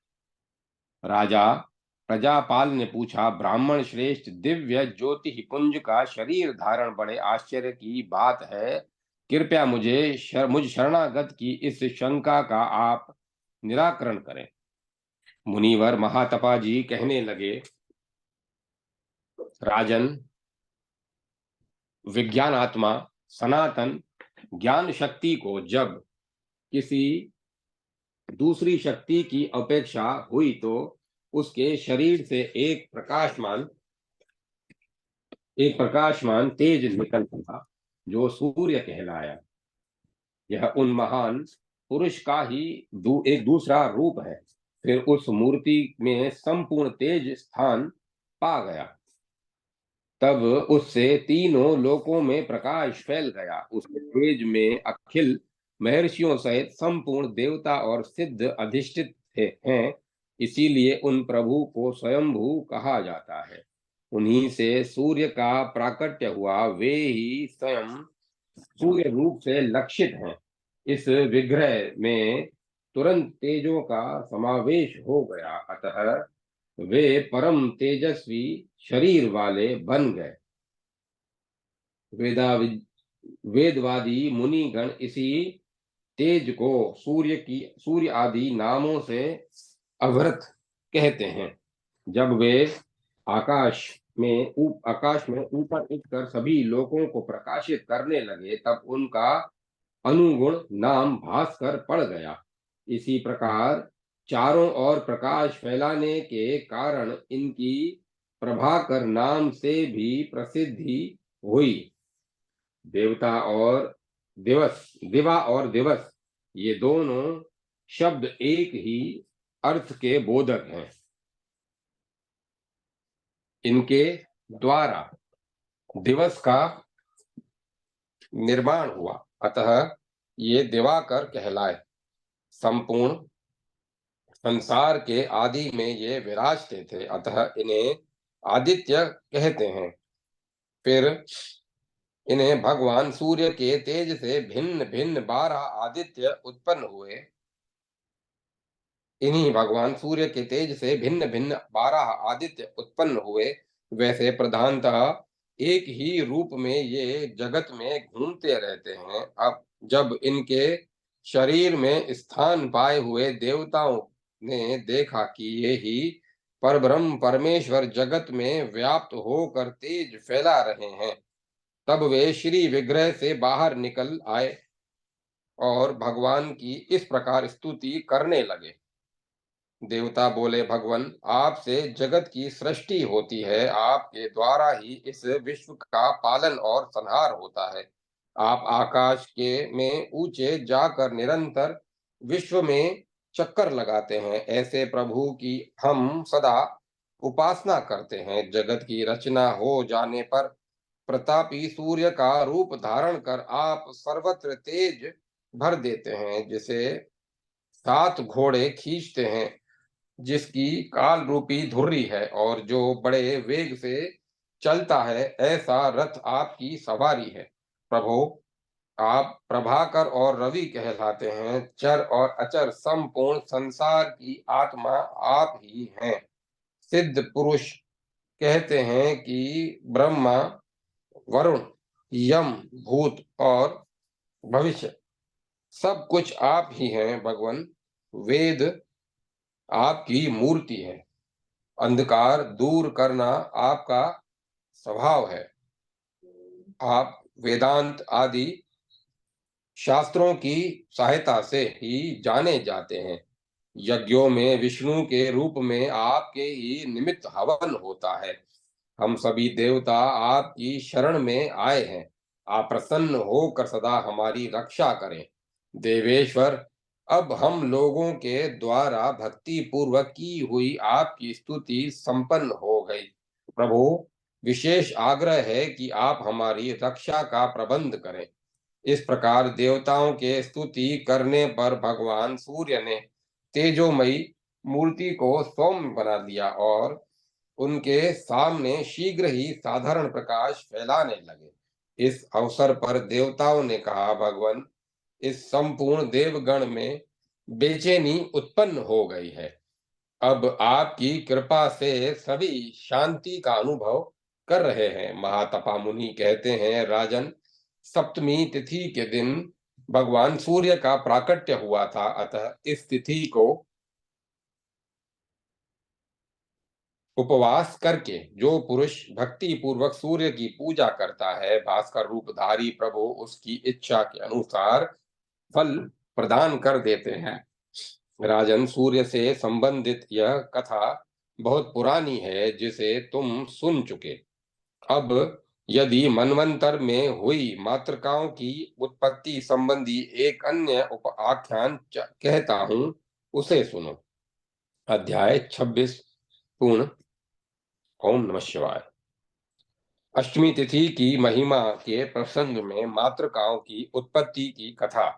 राजा प्रजापाल ने पूछा, ब्राह्मण श्रेष्ठ, दिव्य ज्योति पुंज का शरीर धारण बड़े आश्चर्य की बात है। कृपया मुझ शरणागत की इस शंका का आप निराकरण करें। मुनिवर महातपा जी कहने लगे, राजन, विज्ञानात्मा सनातन ज्ञान शक्ति को जब किसी दूसरी शक्ति की अपेक्षा हुई तो उसके शरीर से एक प्रकाशमान तेज निकल पड़ा जो सूर्य कहलाया। यह उन महान पुरुष का ही एक दूसरा रूप है। फिर उस मूर्ति में संपूर्ण तेज स्थान पा गया। तब उससे तीनों लोकों में प्रकाश फैल गया। उस तेज में अखिल महर्षियों सहित संपूर्ण देवता और सिद्ध अधिष्ठित हैं। इसीलिए उन प्रभु को स्वयंभू कहा जाता है। उन्हीं से सूर्य का प्राकट्य हुआ, वे ही स्वयं सूर्य रूप से लक्षित हैं। इस विग्रह में तुरंत तेजों का समावेश हो गया, अतः वे परम तेजस्वी शरीर वाले बन गए। वेदवादी मुनिगण इसी तेज को सूर्य आदि नामों से अवृत कहते हैं। जब वे आकाश में ऊपर उठकर सभी लोगों को प्रकाशित करने लगे, तब उनका अनुगुण नाम भास्कर पड़ गया। इसी प्रकार चारों ओर प्रकाश फैलाने के कारण इनकी प्रभाकर नाम से भी प्रसिद्धि हुई। देवता और दिवा और दिवस, ये दोनों शब्द एक ही अर्थ के बोधक हैं। इनके द्वारा दिवस का निर्माण हुआ, अतः ये दिवाकर कहलाए। संपूर्ण संसार के आदि में ये विराजते थे, अतः इन्हें आदित्य कहते हैं। फिर इन्हें भगवान सूर्य के तेज से भिन्न भिन्न 12 आदित्य उत्पन्न हुए। इन्हीं भगवान सूर्य के तेज से भिन्न भिन्न 12 आदित्य उत्पन्न हुए। वैसे प्रधानतः एक ही रूप में ये जगत में घूमते रहते हैं। अब जब इनके शरीर में स्थान पाए हुए देवताओं ने देखा कि ये ही परब्रह्म परमेश्वर जगत में व्याप्त होकर तेज फैला रहे हैं, तब वे श्री विग्रह से बाहर निकल आए और भगवान की इस प्रकार स्तुति करने लगे। देवता बोले, भगवान, आपसे जगत की सृष्टि होती है, आपके द्वारा ही इस विश्व का पालन और संहार होता है। आप आकाश के में ऊंचे जाकर निरंतर विश्व में चक्कर लगाते हैं। ऐसे प्रभु की हम सदा उपासना करते हैं। जगत की रचना हो जाने पर प्रतापी सूर्य का रूप धारण कर आप सर्वत्र तेज भर देते हैं। जिसे 7 घोड़े खींचते हैं, जिसकी काल रूपी धुर्री है और जो बड़े वेग से चलता है, ऐसा रथ आपकी सवारी है। प्रभु, आप प्रभाकर और रवि कहलाते हैं। चर और अचर संपूर्ण संसार की आत्मा आप ही हैं। सिद्ध पुरुष कहते हैं कि ब्रह्मा, वरुण, यम, भूत और भविष्य सब कुछ आप ही हैं। भगवान, वेद आपकी मूर्ति है। अंधकार दूर करना आपका स्वभाव है। आप वेदांत आदि शास्त्रों की सहायता से ही जाने जाते हैं। यज्ञों में विष्णु के रूप में आपके ही निमित्त हवन होता है। हम सभी देवता आपकी शरण में आए हैं। आप प्रसन्न होकर सदा हमारी रक्षा करें। देवेश्वर, अब हम लोगों के द्वारा भक्ति पूर्वक की हुई आपकी स्तुति संपन्न हो गई। प्रभु, विशेष आग्रह है कि आप हमारी रक्षा का प्रबंध करें। इस प्रकार देवताओं के स्तुति करने पर भगवान सूर्य ने तेजोमयी मूर्ति को सौम्य बना दिया और उनके सामने शीघ्र ही साधारण प्रकाश फैलाने लगे। इस अवसर पर देवताओं ने कहा, भगवान, इस संपूर्ण देवगण में बेचैनी उत्पन्न हो गई है। अब आपकी कृपा से सभी शांति का अनुभव कर रहे हैं। महातपा मुनि कहते हैं, राजन, सप्तमी तिथि के दिन भगवान सूर्य का प्राकट्य हुआ था, अतः इस तिथि को उपवास करके जो पुरुष भक्ति पूर्वक सूर्य की पूजा करता है, भास्कर रूपधारी प्रभु उसकी इच्छा के अनुसार फल प्रदान कर देते हैं। राजन, सूर्य से संबंधित यह कथा बहुत पुरानी है, जिसे तुम सुन चुके। अब यदि मनवंतर में हुई मातृकाओं की उत्पत्ति संबंधी एक अन्य आख्यान कहता हूं, उसे सुनो। अध्याय 26 पूर्ण। ओम नमः शिवाय। अष्टमी तिथि की महिमा के प्रसंग में मातृकाओं की उत्पत्ति की कथा।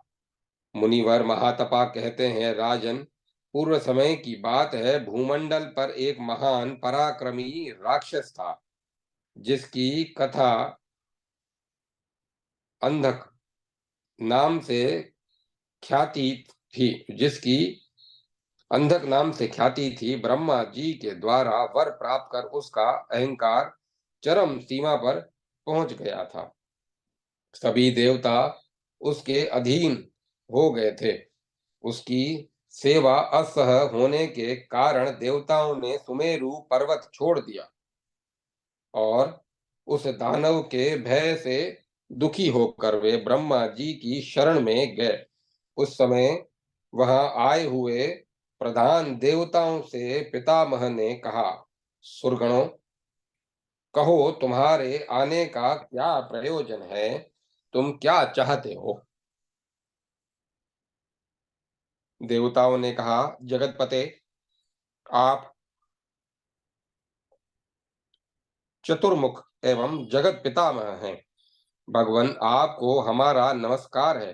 मुनिवर महातपा कहते हैं, राजन, पूर्व समय की बात है। भूमंडल पर एक महान पराक्रमी राक्षस था, जिसकी कथा अंधक नाम से ख्याति थी, जिसकी अंधक नाम से ख्याति थी, ब्रह्मा जी के द्वारा वर प्राप्त कर उसका अहंकार चरम सीमा पर पहुंच गया था। सभी देवता उसके अधीन हो गए थे। उसकी सेवा असह्य होने के कारण देवताओं ने सुमेरु पर्वत छोड़ दिया और उस दानव के भय से दुखी होकर वे ब्रह्मा जी की शरण में गए। उस समय वहां आए हुए प्रधान देवताओं से पितामह ने कहा, सुरगणों, कहो तुम्हारे आने का क्या प्रयोजन है? तुम क्या चाहते हो? देवताओं ने कहा, जगतपते, आप चतुर्मुख एवं जगत पितामह हैं। भगवान, आपको हमारा नमस्कार है।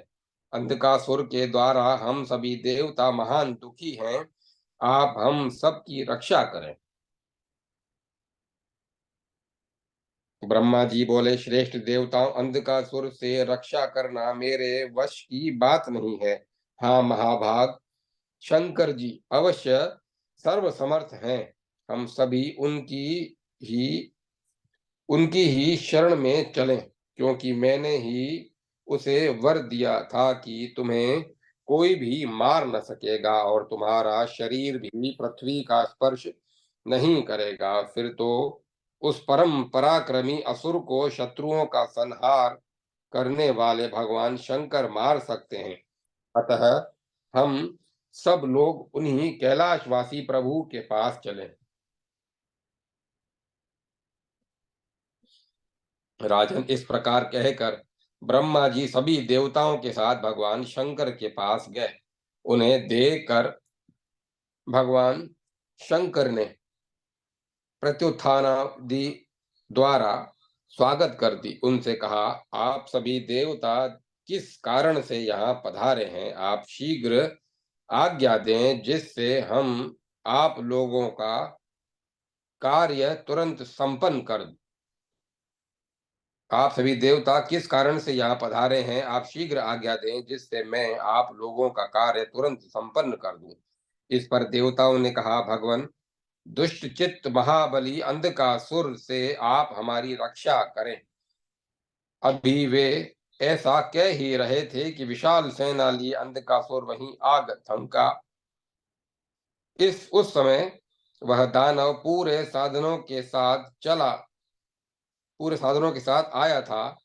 अंधकासुर के द्वारा हम सभी देवता महान दुखी हैं। आप हम सबकी रक्षा करें। ब्रह्मा जी बोले, श्रेष्ठ देवताओं, अंधकासुर से रक्षा करना मेरे वश की बात नहीं है। हाँ महाभाग, शंकर जी अवश्य सर्वसमर्थ हैं। हम सभी ही उनकी ही शरण में चलें, क्योंकि मैंने ही उसे वर दिया था कि तुम्हें कोई भी मार न सकेगा और तुम्हारा शरीर भी पृथ्वी का स्पर्श नहीं करेगा। फिर तो उस परम पराक्रमी असुर को शत्रुओं का संहार करने वाले भगवान शंकर मार सकते हैं। अतः हम सब लोग उन्हीं कैलाशवासी प्रभु के पास चलें। राजन, इस प्रकार कहकर ब्रह्मा जी सभी देवताओं के साथ भगवान शंकर के पास गए। उन्हें देखकर भगवान शंकर ने प्रत्युत्थानादि द्वारा स्वागत कर दी। उनसे कहा, आप सभी देवता किस कारण से यहाँ पधारे हैं? आप शीघ्र आज्ञा दें, जिससे हम आप लोगों का कार्य तुरंत संपन्न कर। आप सभी देवता किस कारण से यहाँ पधारे हैं? आप शीघ्र आज्ञा दें, जिससे मैं आप लोगों का कार्य तुरंत संपन्न कर दूं। इस पर देवताओं ने कहा, भगवान, दुष्ट चित्त महाबली अंधकासुर से आप हमारी रक्षा करें। अभी वे ऐसा कह ही रहे थे कि विशाल सेना लिए अंधकासुर वहीं आग थमका। उस समय वह दानव पूरे साधनों के साथ आया था।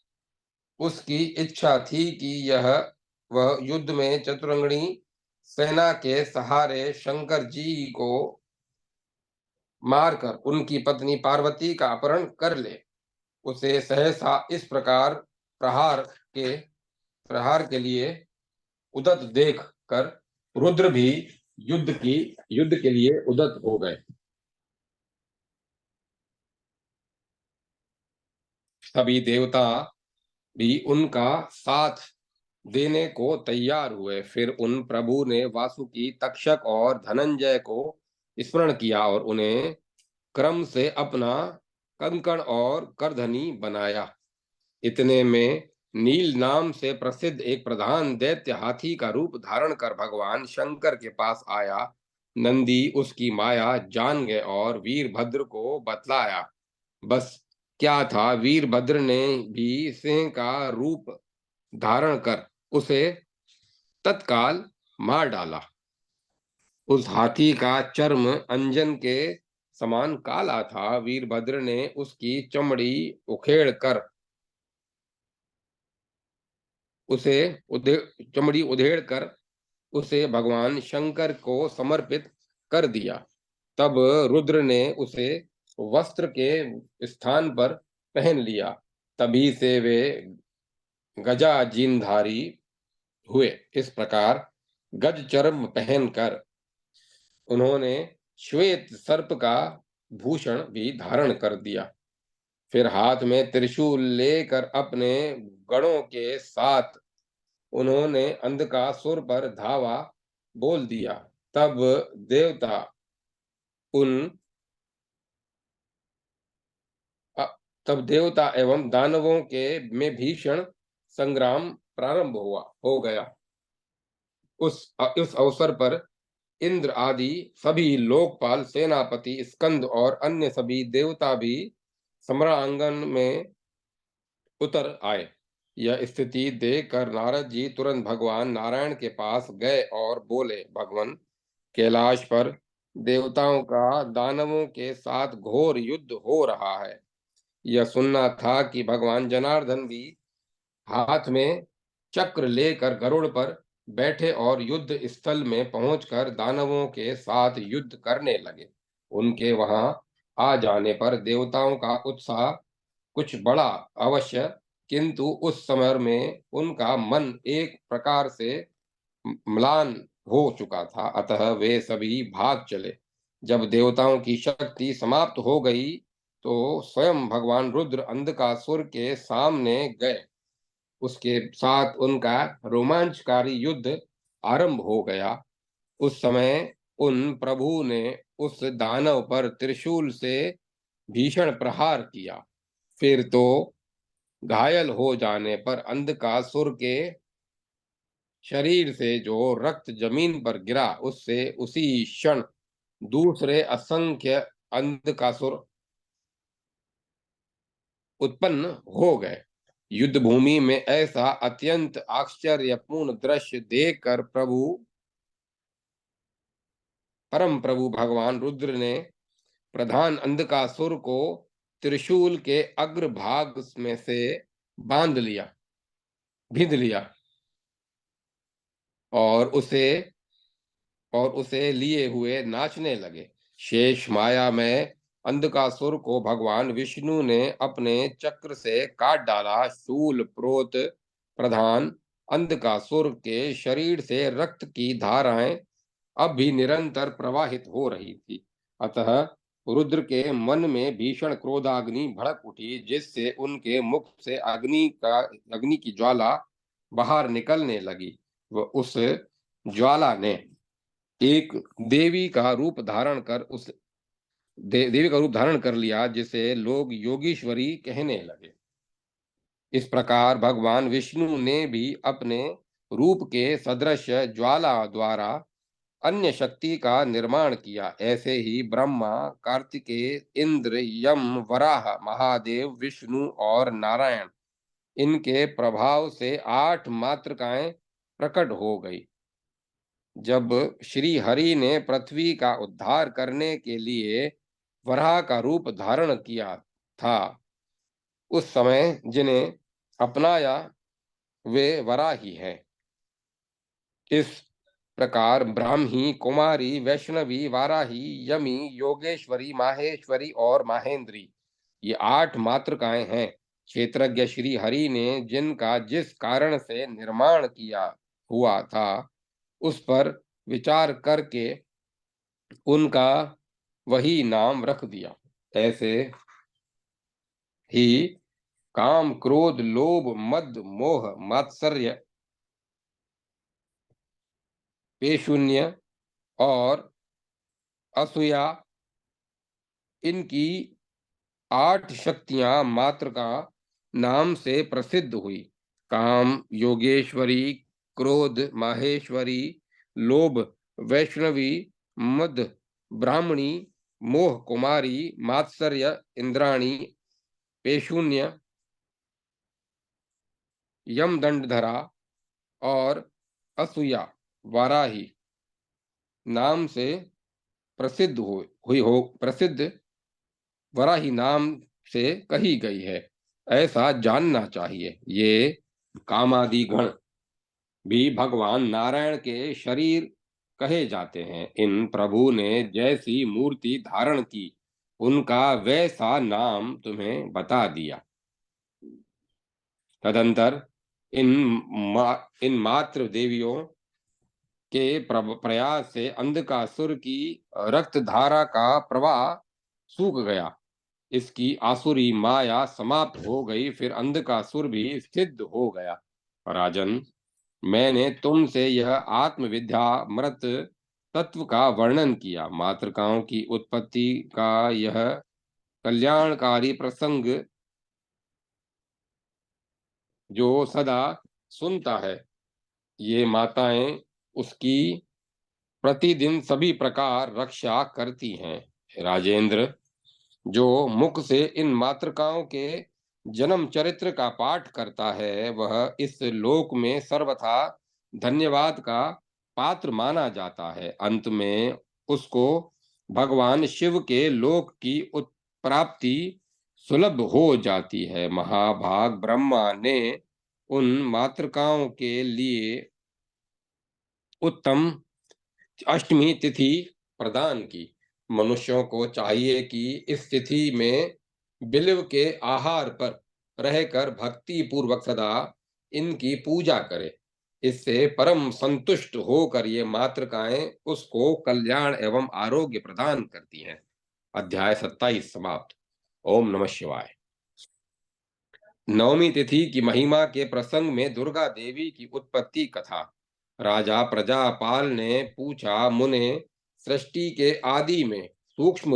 उसकी इच्छा थी कि वह युद्ध में चतुरंगनी सेना के सहारे शंकर जी को मारकर उनकी पत्नी पार्वती का अपहरण कर ले। उसे सहसा इस प्रकार प्रहार के प्रहार के लिए उदत देख कर रुद्र भी युद्ध के लिए उदत हो गए। सभी देवता भी उनका साथ देने को तैयार हुए। फिर उन प्रभु ने वासुकी, तक्षक और धनंजय को स्मरण किया और उन्हें क्रम से अपना कंकण और करधनी बनाया। इतने में नील नाम से प्रसिद्ध एक प्रधान दैत्य हाथी का रूप धारण कर भगवान शंकर के पास आया। नंदी उसकी माया जान गए और वीरभद्र को बतलाया। बस क्या था, वीरभद्र ने भी सिंह का रूप धारण कर उसे तत्काल मार डाला। उस हाथी का चर्म अंजन के समान काला था। वीरभद्र ने उसकी उसे चमड़ी उधेड़ कर उसे भगवान शंकर को समर्पित कर दिया। तब रुद्र ने उसे वस्त्र के स्थान पर पहन लिया। तभी से वे गजाजीनधारी हुए। इस प्रकार गज चर्म पहनकर उन्होंने श्वेत सर्प का भूषण भी धारण कर दिया। फिर हाथ में त्रिशूल लेकर अपने गणों के साथ उन्होंने अंधकासुर पर धावा बोल दिया। तब देवता उन अ, तब देवता एवं दानवों के में भीषण संग्राम प्रारंभ हो गया। उस अवसर पर इंद्र आदि सभी लोकपाल, सेनापति, स्कंद और अन्य सभी देवता भी समरांगण में उतर आए। यह स्थिति देखकर नारद जी तुरंत भगवान नारायण के पास गए और बोले, भगवान, कैलाश पर देवताओं का दानवों के साथ घोर युद्ध हो रहा है। यह सुनना था कि भगवान जनार्दन भी हाथ में चक्र लेकर गरुड़ पर बैठे और युद्ध स्थल में पहुंचकर दानवों के साथ युद्ध करने लगे। उनके वहां आ जाने पर देवताओं का उत्साह कुछ बड़ा अवश्य, किंतु उस समय में उनका मन एक प्रकार से म्लान हो चुका था, अतः वे सभी भाग चले। जब देवताओं की शक्ति समाप्त हो गई तो स्वयं भगवान रुद्र अंधकासुर के सामने गए। उसके साथ उनका रोमांचकारी युद्ध आरंभ हो गया। उस समय उन प्रभु ने उस दानव पर त्रिशूल से भीषण प्रहार किया। फिर तो घायल हो जाने पर अंधकासुर के शरीर से जो रक्त जमीन पर गिरा, उससे उसी क्षण दूसरे असंख्य अंधकासुर उत्पन्न हो गए। युद्ध भूमि में ऐसा अत्यंत आश्चर्यपूर्ण दृश्य देखकर परम प्रभु भगवान रुद्र ने प्रधान अंधकासुर को त्रिशूल के अग्रभाग में से बांध लिया, भिद लिया और उसे लिए हुए नाचने लगे। शेष माया में अंधकासुर को भगवान विष्णु ने अपने चक्र से काट डाला। शूल प्रोत प्रधान अंधकासुर के शरीर से रक्त की धाराएं अब भी निरंतर प्रवाहित हो रही थी। अतः रुद्र के मन में भीषण क्रोधाग्नि भड़क उठी, जिससे उनके मुख से अग्नि की ज्वाला बाहर निकलने लगी। वह उस ज्वाला ने एक देवी का रूप धारण कर देवी का रूप धारण कर लिया, जिसे लोग योगीश्वरी कहने लगे। इस प्रकार भगवान विष्णु ने भी अपने रूप के सदृश ज्वाला द्वारा अन्य शक्ति का निर्माण किया। ऐसे ही ब्रह्मा, कार्तिकेय, इंद्र, यम, वराह, महादेव, विष्णु और नारायण, इनके प्रभाव से 8 मातृकाएं प्रकट हो गई। जब श्री हरि ने पृथ्वी का उद्धार करने के लिए वराह का रूप धारण किया था, उस समय जिन्हें अपनाया वे वराही हैं। इस प्रकार ब्राह्मी, कुमारी, वैष्णवी, वाराही, यमी, योगेश्वरी, माहेश्वरी और माहेंद्री, ये 8 मातृकाएं हैं। क्षेत्रज्ञ श्री हरि ने जिनका जिस कारण से निर्माण किया हुआ था, उस पर विचार करके उनका वही नाम रख दिया। ऐसे ही काम, क्रोध, लोभ, मद, मोह, मात्सर्य, पेशून्य और असूया, इनकी 8 शक्तियां मात्र का नाम से प्रसिद्ध हुई। काम योगेश्वरी, क्रोध माहेश्वरी, लोभ वैष्णवी, मद ब्राह्मणी, मोह कुमारी, मात्सर्य इंद्राणी, पेशून्य यमदंडधरा और असूया वाराही नाम से प्रसिद्ध वराही नाम से कही गई है। ऐसा जानना चाहिए। ये कामादि गण भी भगवान नारायण के शरीर कहे जाते हैं। इन प्रभु ने जैसी मूर्ति धारण की, उनका वैसा नाम तुम्हें बता दिया। तदंतर इन मात्र देवियों के प्रयास से अंधकासुर की रक्त धारा का प्रवाह सूख गया। इसकी आसुरी माया समाप्त हो गई। फिर अंधकासुर भी सिद्ध हो गया। राजन, मैंने तुमसे यह आत्मविद्यामृत तत्व का वर्णन किया। मातृकाओं की उत्पत्ति का यह कल्याणकारी प्रसंग जो सदा सुनता है, ये माताएं उसकी प्रतिदिन सभी प्रकार रक्षा करती हैं। राजेंद्र, जो मुख से इन मातृकाओं के जन्म चरित्र का पाठ करता है, वह इस लोक में सर्वथा धन्यवाद का पात्र माना जाता है। अंत में उसको भगवान शिव के लोक की प्राप्ति सुलभ हो जाती है। महाभाग ब्रह्मा ने उन मातृकाओं के लिए उत्तम अष्टमी तिथि प्रदान की। मनुष्यों को चाहिए कि इस तिथि में बिल्व के आहार पर रहकर भक्ति पूर्वक सदा इनकी पूजा करे। इससे परम संतुष्ट होकर ये मातृकाएं उसको कल्याण एवं आरोग्य प्रदान करती हैं। अध्याय 27 समाप्त। ओम नमः शिवाय। नवमी तिथि की महिमा के प्रसंग में दुर्गा देवी की उत्पत्ति कथा। राजा प्रजापाल ने पूछा, मुने, सृष्टि के आदि में सूक्ष्म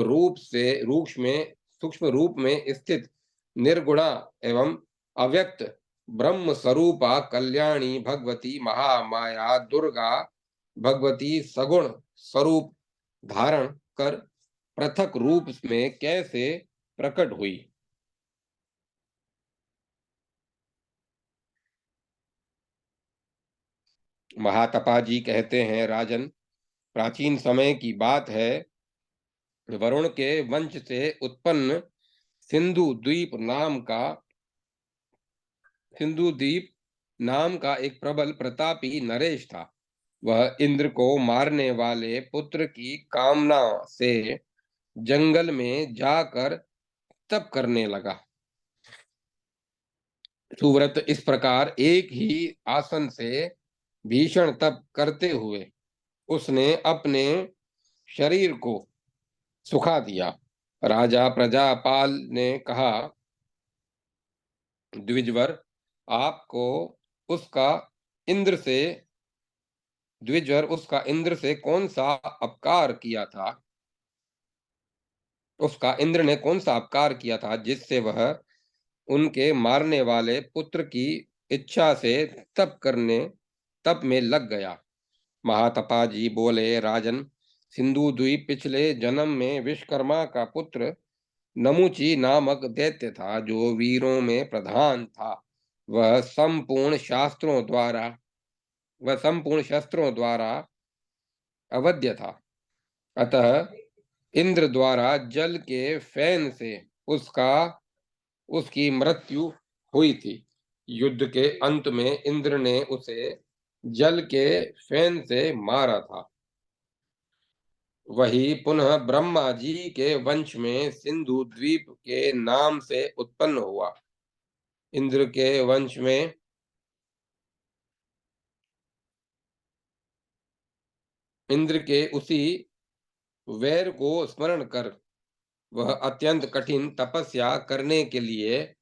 रूप में स्थित निर्गुणा एवं अव्यक्त ब्रह्म स्वरूपा कल्याणी भगवती महामाया दुर्गा भगवती सगुण स्वरूप धारण कर पृथक रूप में कैसे प्रकट हुई। महातपा जी कहते हैं, राजन, प्राचीन समय की बात है। वरुण के वंश से उत्पन्न सिंधु द्वीप नाम का एक प्रबल प्रतापी नरेश था। वह इंद्र को मारने वाले पुत्र की कामना से जंगल में जाकर तप करने लगा। सुव्रत इस प्रकार एक ही आसन से भीषण तप करते हुए उसने अपने शरीर को सुखा दिया। राजा प्रजापाल ने कहा, द्विजवर, आपको उसका इंद्र से इंद्र से कौन सा अपकार किया था उसका इंद्र ने कौन सा अपकार किया था जिससे वह उनके मारने वाले पुत्र की इच्छा से तप में लग गया। महातपा जी बोले, राजन, सिंधु द्वीप पिछले जन्म में विश्वकर्मा का पुत्र नमुची नामक दैत्य था, जो वीरों में प्रधान था। वह संपूर्ण शस्त्रों द्वारा अवध्य था। अतः इंद्र द्वारा जल के फैन से उसकी मृत्यु हुई थी। युद्ध के अंत में इंद्र ने उसे जल के फैन से मारा था। वही पुनः ब्रह्मा जी के वंश में सिंधु द्वीप के नाम से उत्पन्न हुआ। इंद्र के वंश में इंद्र के उसी वैर को स्मरण कर वह अत्यंत कठिन तपस्या करने के लिए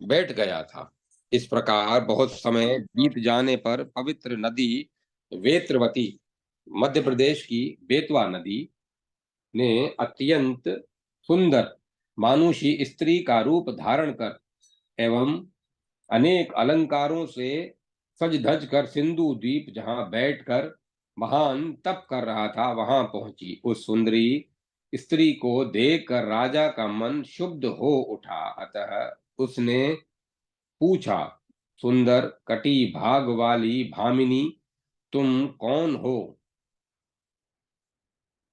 बैठ गया था। इस प्रकार बहुत समय बीत जाने पर पवित्र नदी वेत्रवती, मध्य प्रदेश की बेतवा नदी, ने अत्यंत सुंदर मानुषी स्त्री का रूप धारण कर एवं अनेक अलंकारों से सज धज कर सिंधु द्वीप जहां बैठकर महान तप कर रहा था वहां पहुंची। उस सुंदरी स्त्री को देखकर राजा का मन शुद्ध हो उठा। अतः उसने पूछा, सुंदर कटी भाग वाली भामिनी, तुम कौन हो?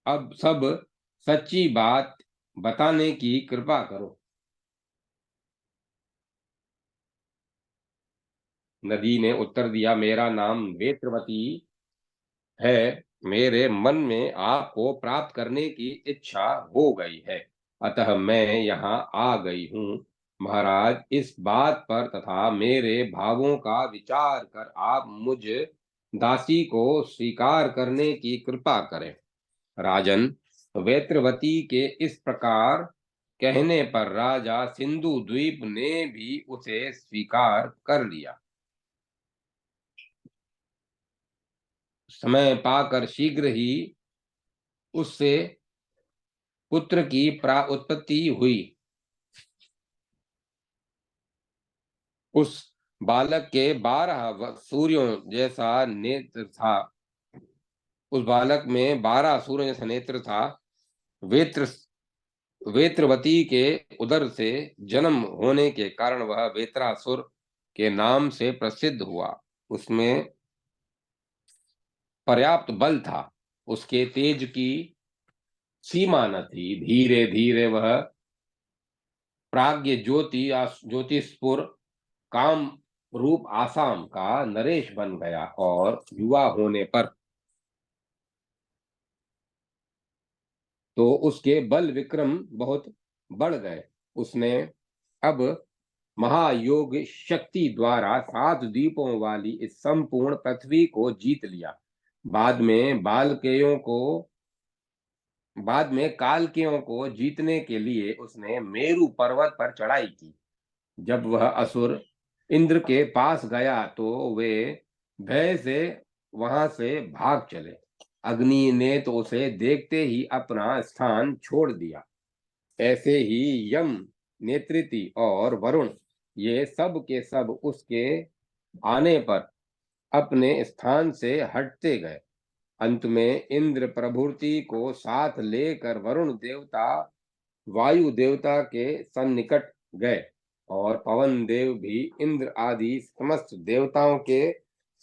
अब सब सच्ची बात बताने की कृपा करो। नदी ने उत्तर दिया, मेरा नाम वेत्रवती है। मेरे मन में आपको प्राप्त करने की इच्छा हो गई है, अतः मैं यहाँ आ गई हूँ। महाराज, इस बात पर तथा मेरे भावों का विचार कर आप मुझ दासी को स्वीकार करने की कृपा करें। राजन, वेत्रवती के इस प्रकार कहने पर राजा सिंधु द्वीप ने भी उसे स्वीकार कर लिया। समय पाकर शीघ्र ही उससे पुत्र की उत्पत्ति हुई। उस बालक के 12 सूर्यों जैसा नेत्र था। उस बालक में 12 सूर्य जैसा नेत्र था। वेत्र वेत्रवती के उदर से जन्म होने के कारण वह वेत्रासुर के नाम से प्रसिद्ध हुआ। उसमें पर्याप्त बल था, उसके तेज की सीमा न थी। धीरे धीरे वह प्राज्ञ ज्योतिषपुर काम रूप आसाम का नरेश बन गया और युवा होने पर तो उसके बल विक्रम बहुत बढ़ गए। उसने अब महायोग शक्ति द्वारा 7 द्वीपों वाली इस संपूर्ण पृथ्वी को जीत लिया। बाद में बालकेयों को बाद में कालकेयों को जीतने के लिए उसने मेरु पर्वत पर चढ़ाई की। जब वह असुर इंद्र के पास गया तो वे भय से वहां से भाग चले। अग्नि ने तो उसे देखते ही अपना स्थान छोड़ दिया। ऐसे ही यम, नेत्रिति और वरुण, ये सब के सब उसके आने पर अपने स्थान से हटते गए। अंत में इंद्र प्रभृति को साथ लेकर वरुण देवता वायु देवता के सन्निकट गए और पवन देव भी इंद्र आदि समस्त देवताओं के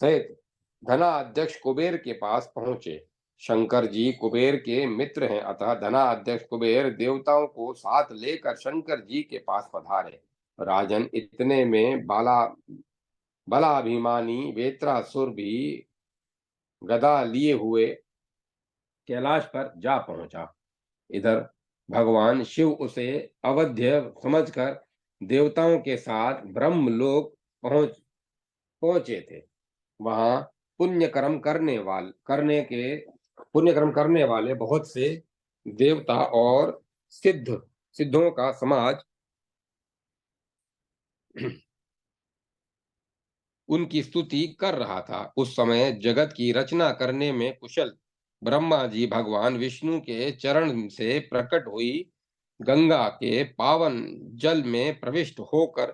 सहित धनाध्यक्ष कुबेर के पास पहुंचे। शंकर जी कुबेर के मित्र हैं, अतः धनाध्यक्ष कुबेर देवताओं को साथ लेकर शंकर जी के पास पधारे। राजन, इतने में बलाभिमानी वेत्रासुर भी गदा लिए हुए कैलाश पर जा पहुंचा। इधर भगवान शिव उसे अवध्य समझकर देवताओं के साथ ब्रह्मलोक पहुंचे थे। वहां पुण्य कर्म करने वाले बहुत से देवता और सिद्धों का समाज उनकी स्तुति कर रहा था। उस समय जगत की रचना करने में कुशल ब्रह्मा जी भगवान विष्णु के चरण से प्रकट हुई गंगा के पावन जल में प्रविष्ट होकर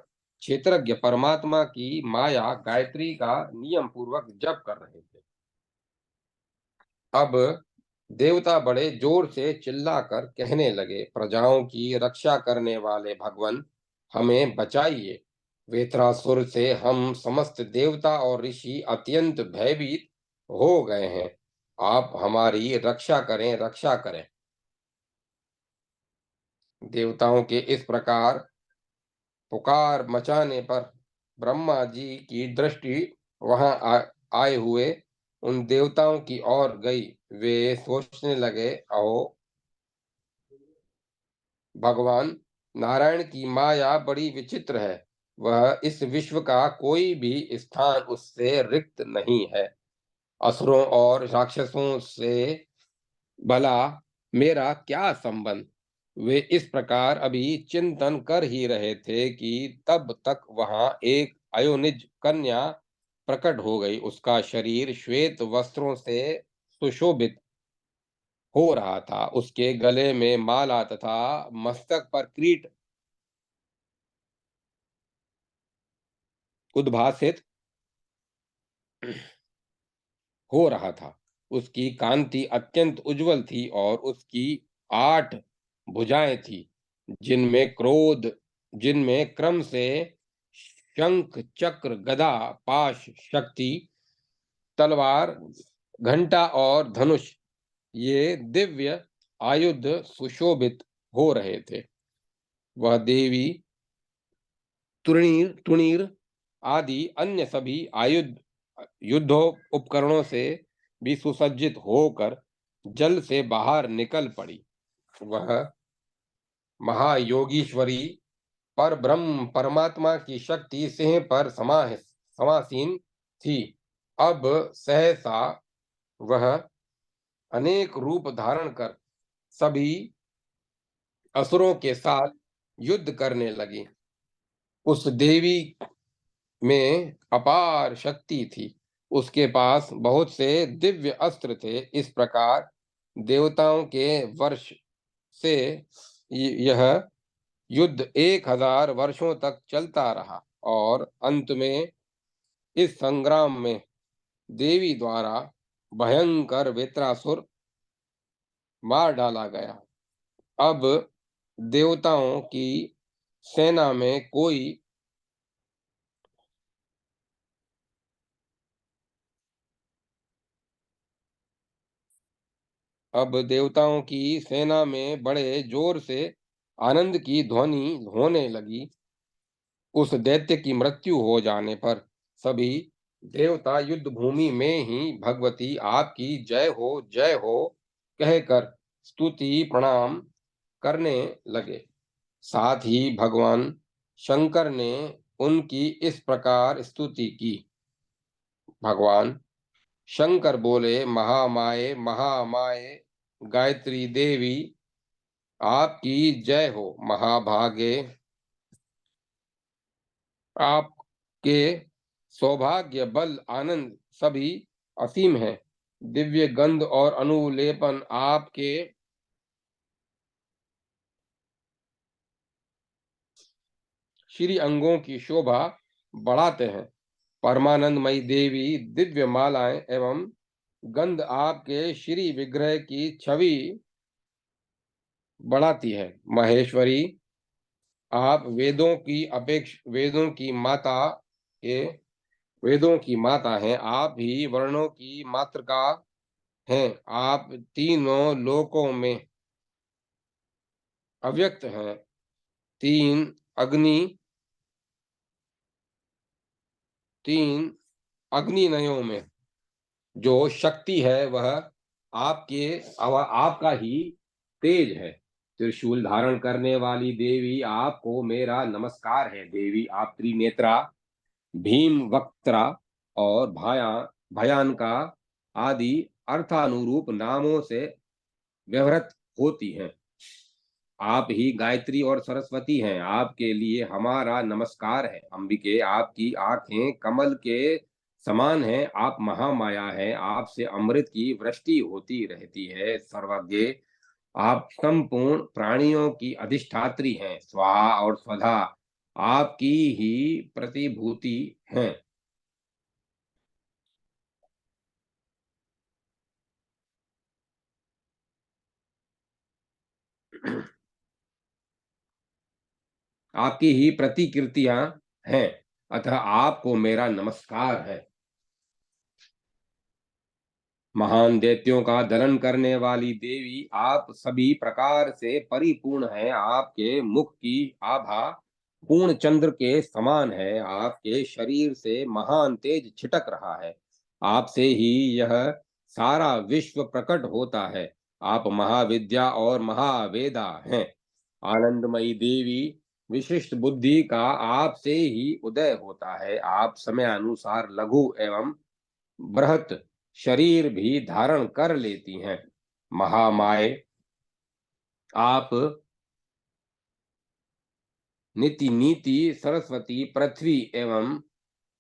क्षेत्रज्ञ परमात्मा की माया गायत्री का नियम पूर्वक जप कर रहे थे। अब देवता बड़े जोर से चिल्लाकर कहने लगे, प्रजाओं की रक्षा करने वाले भगवान, हमें बचाइए। वेत्रासुर से हम समस्त देवता और ऋषि अत्यंत भयभीत हो गए हैं। आप हमारी रक्षा करें, रक्षा करें। देवताओं के इस प्रकार पुकार मचाने पर ब्रह्मा जी की दृष्टि वहां आए हुए उन देवताओं की ओर गई। वे सोचने लगे, आओ, भगवान नारायण की माया बड़ी विचित्र है। वह इस विश्व का कोई भी स्थान उससे रिक्त नहीं है। असुरों और राक्षसों से भला मेरा क्या संबंध। वे इस प्रकार अभी चिंतन कर ही रहे थे कि तब तक वहां एक अयोनिज कन्या प्रकट हो गई। उसका शरीर श्वेत वस्त्रों से सुशोभित हो रहा था। उसके गले में माला तथा मस्तक पर किरीट उद्भासित हो रहा था। उसकी कांति अत्यंत उज्जवल थी और उसकी 8 भुजाएं थी, जिनमें क्रम से शंख, चक्र, गदा, पाश, शक्ति, तलवार, घंटा और धनुष, ये दिव्य आयुध सुशोभित हो रहे थे। वह देवी तुणीर आदि अन्य सभी युद्ध उपकरणों से भी सुसज्जित होकर जल से बाहर निकल पड़ी। वह महायोगीश्वरी पर ब्रह्म परमात्मा की शक्ति सिंह पर समासीन थी। अब सहसा वह अनेक रूप धारण कर सभी असुरों के साथ युद्ध करने लगी। उस देवी में अपार शक्ति थी। उसके पास बहुत से दिव्य अस्त्र थे। इस प्रकार देवताओं के वर्ष से यह युद्ध 1000 वर्षों तक चलता रहा और अंत में इस संग्राम में देवी द्वारा भयंकर वेत्रासुर मार डाला गया। अब देवताओं की सेना में कोई अब देवताओं की सेना में बड़े जोर से आनंद की ध्वनि होने लगी। उस दैत्य की मृत्यु हो जाने पर सभी देवता युद्ध भूमि में ही भगवती आपकी जय हो कहकर स्तुति प्रणाम करने लगे। साथ ही भगवान शंकर ने उनकी इस प्रकार स्तुति की। भगवान शंकर बोले, महामाये महामाये गायत्री देवी, आपकी जय हो। महाभागे, आपके सौभाग्य बल आनंद सभी असीम है। दिव्य गंध और अनुलेपन आपके श्री अंगों की शोभा बढ़ाते हैं। परमानंदमयी देवी, दिव्य मालाएं एवं गंध आपके श्री विग्रह की छवि बढ़ाती है। महेश्वरी, आप के वेदों की माता हैं। आप ही वर्णों की मातृका हैं। आप तीनों लोकों में अव्यक्त हैं। तीन अग्नि तीन अग्निनयों में जो शक्ति है वह आपका ही तेज है। त्रिशूल धारण करने वाली देवी, आपको मेरा नमस्कार है। देवी, आप त्रिनेत्रा, भीम वक्त्रा और भयानका आदि अर्थानुरूप नामों से व्यवहृत होती हैं। आप ही गायत्री और सरस्वती हैं। आपके लिए हमारा नमस्कार है। अंबिके, आपकी आंखें कमल के समान हैं। आप महामाया हैं। आपसे अमृत की वृष्टि होती रहती है। सर्वज्ञ, आप संपूर्ण प्राणियों की अधिष्ठात्री हैं। स्वाहा और स्वधा आपकी ही प्रतिभूति हैं। आपकी ही प्रतिकृतियां हैं। अतः आपको मेरा नमस्कार है। महान दैत्यों का दलन करने वाली देवी, आप सभी प्रकार से परिपूर्ण हैं। आपके मुख की आभा पूर्ण चंद्र के समान है। आपके शरीर से महान तेज छिटक रहा है। आपसे ही यह सारा विश्व प्रकट होता है। आप महाविद्या और महावेदा हैं। आनंदमयी देवी, विशिष्ट बुद्धि का आपसे ही उदय होता है। आप समय अनुसार लघु एवं बृहत शरीर भी धारण कर लेती हैं। महामाये, आप नीति नीति सरस्वती, पृथ्वी एवं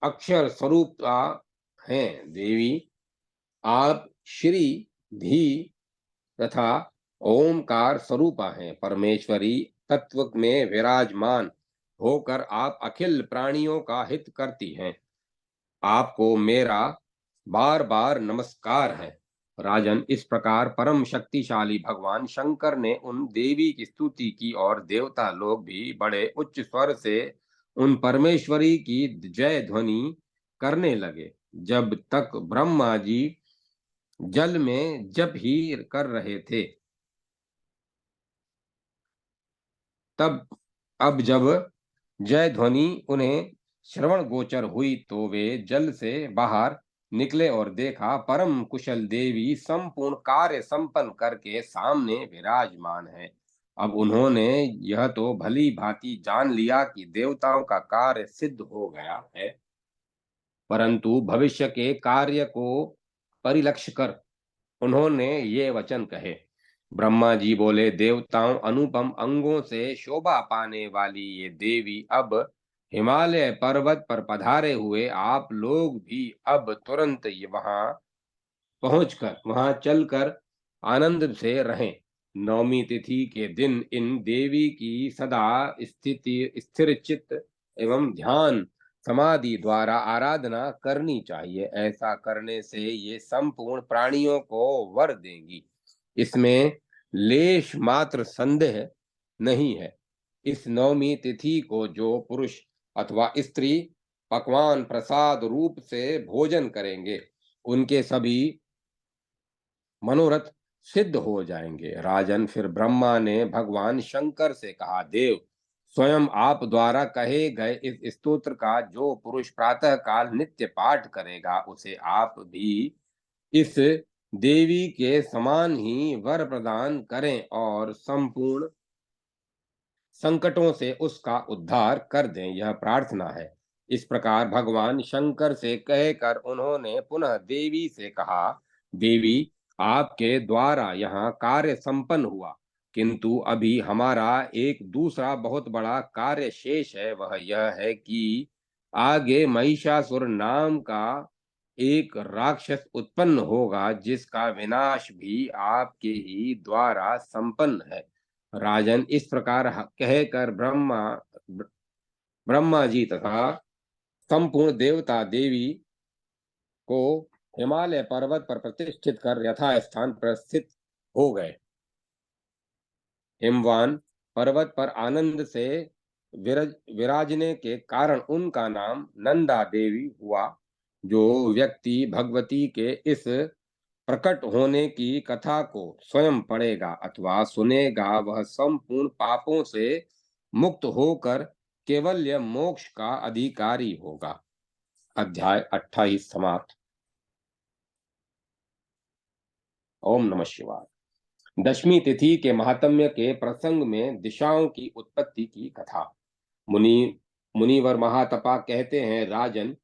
अक्षर स्वरूपा हैं। देवी, आप श्री धी तथा ओमकार स्वरूपा हैं। परमेश्वरी, तत्व में विराजमान होकर आप अखिल प्राणियों का हित करती हैं। आपको मेरा बार बार नमस्कार है। राजन, इस प्रकार परम शक्तिशाली भगवान शंकर ने उन देवी की स्तुति की और देवता लोग भी बड़े उच्च स्वर से उन परमेश्वरी की जय ध्वनि करने लगे। जब तक ब्रह्मा जी जल में जप ही कर रहे थे, तब अब जब जय ध्वनि उन्हें श्रवण गोचर हुई तो वे जल से बाहर निकले और देखा परम कुशल देवी संपूर्ण कार्य संपन्न करके सामने विराजमान है। अब उन्होंने यह तो भली भांति जान लिया कि देवताओं का कार्य सिद्ध हो गया है, परंतु भविष्य के कार्य को परिलक्ष्य कर उन्होंने ये वचन कहे। ब्रह्मा जी बोले, देवताओं, अनुपम अंगों से शोभा पाने वाली ये देवी अब हिमालय पर्वत पर पधारे हुए आप लोग भी अब तुरंत वहां चलकर आनंद से रहें। नवमी तिथि के दिन इन देवी की सदा स्थिति स्थिर चित्त एवं ध्यान समाधि द्वारा आराधना करनी चाहिए। ऐसा करने से ये संपूर्ण प्राणियों को वर देंगी, इसमें लेश मात्र संदेह नहीं है। इस नवमी तिथि को जो पुरुष अथवा स्त्री पकवान प्रसाद रूप से भोजन करेंगे, उनके सभी मनोरथ सिद्ध हो जाएंगे। राजन, फिर ब्रह्मा ने भगवान शंकर से कहा, देव, स्वयं आप द्वारा कहे गए इस स्तोत्र का जो पुरुष प्रातः काल नित्य पाठ करेगा, उसे आप भी इस देवी के समान ही वर प्रदान करें और संपूर्ण संकटों से उसका उद्धार कर दें, यह प्रार्थना है। इस प्रकार भगवान शंकर से कहकर उन्होंने पुनः देवी से कहा, देवी, आपके द्वारा यहाँ कार्य संपन्न हुआ, किंतु अभी हमारा एक दूसरा बहुत बड़ा कार्य शेष है। वह यह है कि आगे महिषासुर नाम का एक राक्षस उत्पन्न होगा, जिसका विनाश भी आपके ही द्वारा संपन्न है। राजन, इस प्रकार कहकर ब्रह्मा जी तथा संपूर्ण देवता देवी को हिमालय पर्वत पर प्रतिष्ठित कर यथास्थान पर स्थित हो गए। हिमवान पर्वत पर आनंद से विराजने के कारण उनका नाम नंदा देवी हुआ। जो व्यक्ति भगवती के इस प्रकट होने की कथा को स्वयं पढ़ेगा अथवा सुनेगा, वह संपूर्ण पापों से मुक्त होकर केवल्य मोक्ष का अधिकारी होगा। अध्याय 28 समाप्त। ओम नमः शिवाय। दशमी तिथि के महात्म्य के प्रसंग में दिशाओं की उत्पत्ति की कथा। मुनिवर महातपा कहते हैं, राजन,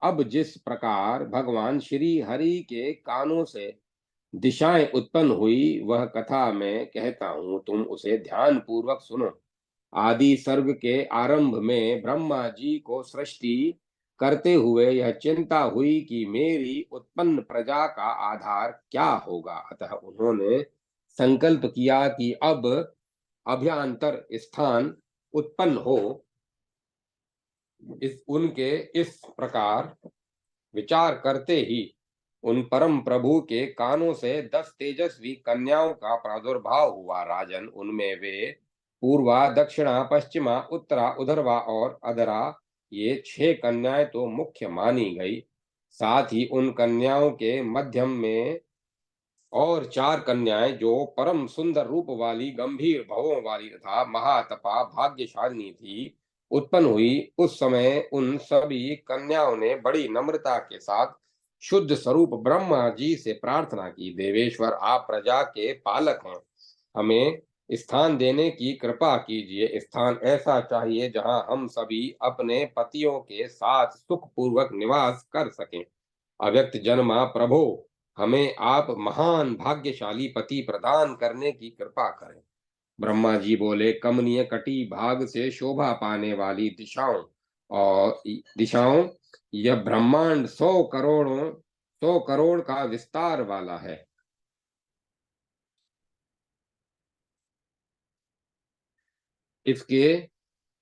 अब जिस प्रकार भगवान श्री हरि के कानों से दिशाएं उत्पन्न हुई, वह कथा मैं कहता हूं, तुम उसे ध्यान पूर्वक सुनो। आदि सर्ग के आरंभ में ब्रह्मा जी को सृष्टि करते हुए यह चिंता हुई कि मेरी उत्पन्न प्रजा का आधार क्या होगा। अतः उन्होंने संकल्प किया कि अब अभ्यंतर स्थान उत्पन्न हो। उनके इस प्रकार विचार करते ही उन परम प्रभु के कानों से 10 तेजस्वी कन्याओं का प्रादुर्भाव हुआ। राजन, उनमें वे पूर्वा, दक्षिणा, पश्चिमा, उत्तरा, उधरवा और अधरा, ये 6 कन्याएं तो मुख्य मानी गई। साथ ही उन कन्याओं के मध्यम में और 4 कन्याएं जो परम सुंदर रूप वाली, गंभीर भवों वाली तथा महातपा भाग्यशालिनी थी, उत्पन्न हुई। उस समय उन सभी कन्याओं ने बड़ी नम्रता के साथ शुद्ध स्वरूप ब्रह्मा जी से प्रार्थना की, देवेश्वर, आप प्रजा के पालक हैं, हमें स्थान देने की कृपा कीजिए। स्थान ऐसा चाहिए जहां हम सभी अपने पतियों के साथ सुख पूर्वक निवास कर सकें। अव्यक्त जन्मा प्रभो, हमें आप महान भाग्यशाली पति प्रदान करने की कृपा करें। ब्रह्मा जी बोले, कमनीय कटी भाग से शोभा पाने वाली दिशाओं, यह ब्रह्मांड 100 करोड़ का विस्तार वाला है। इसके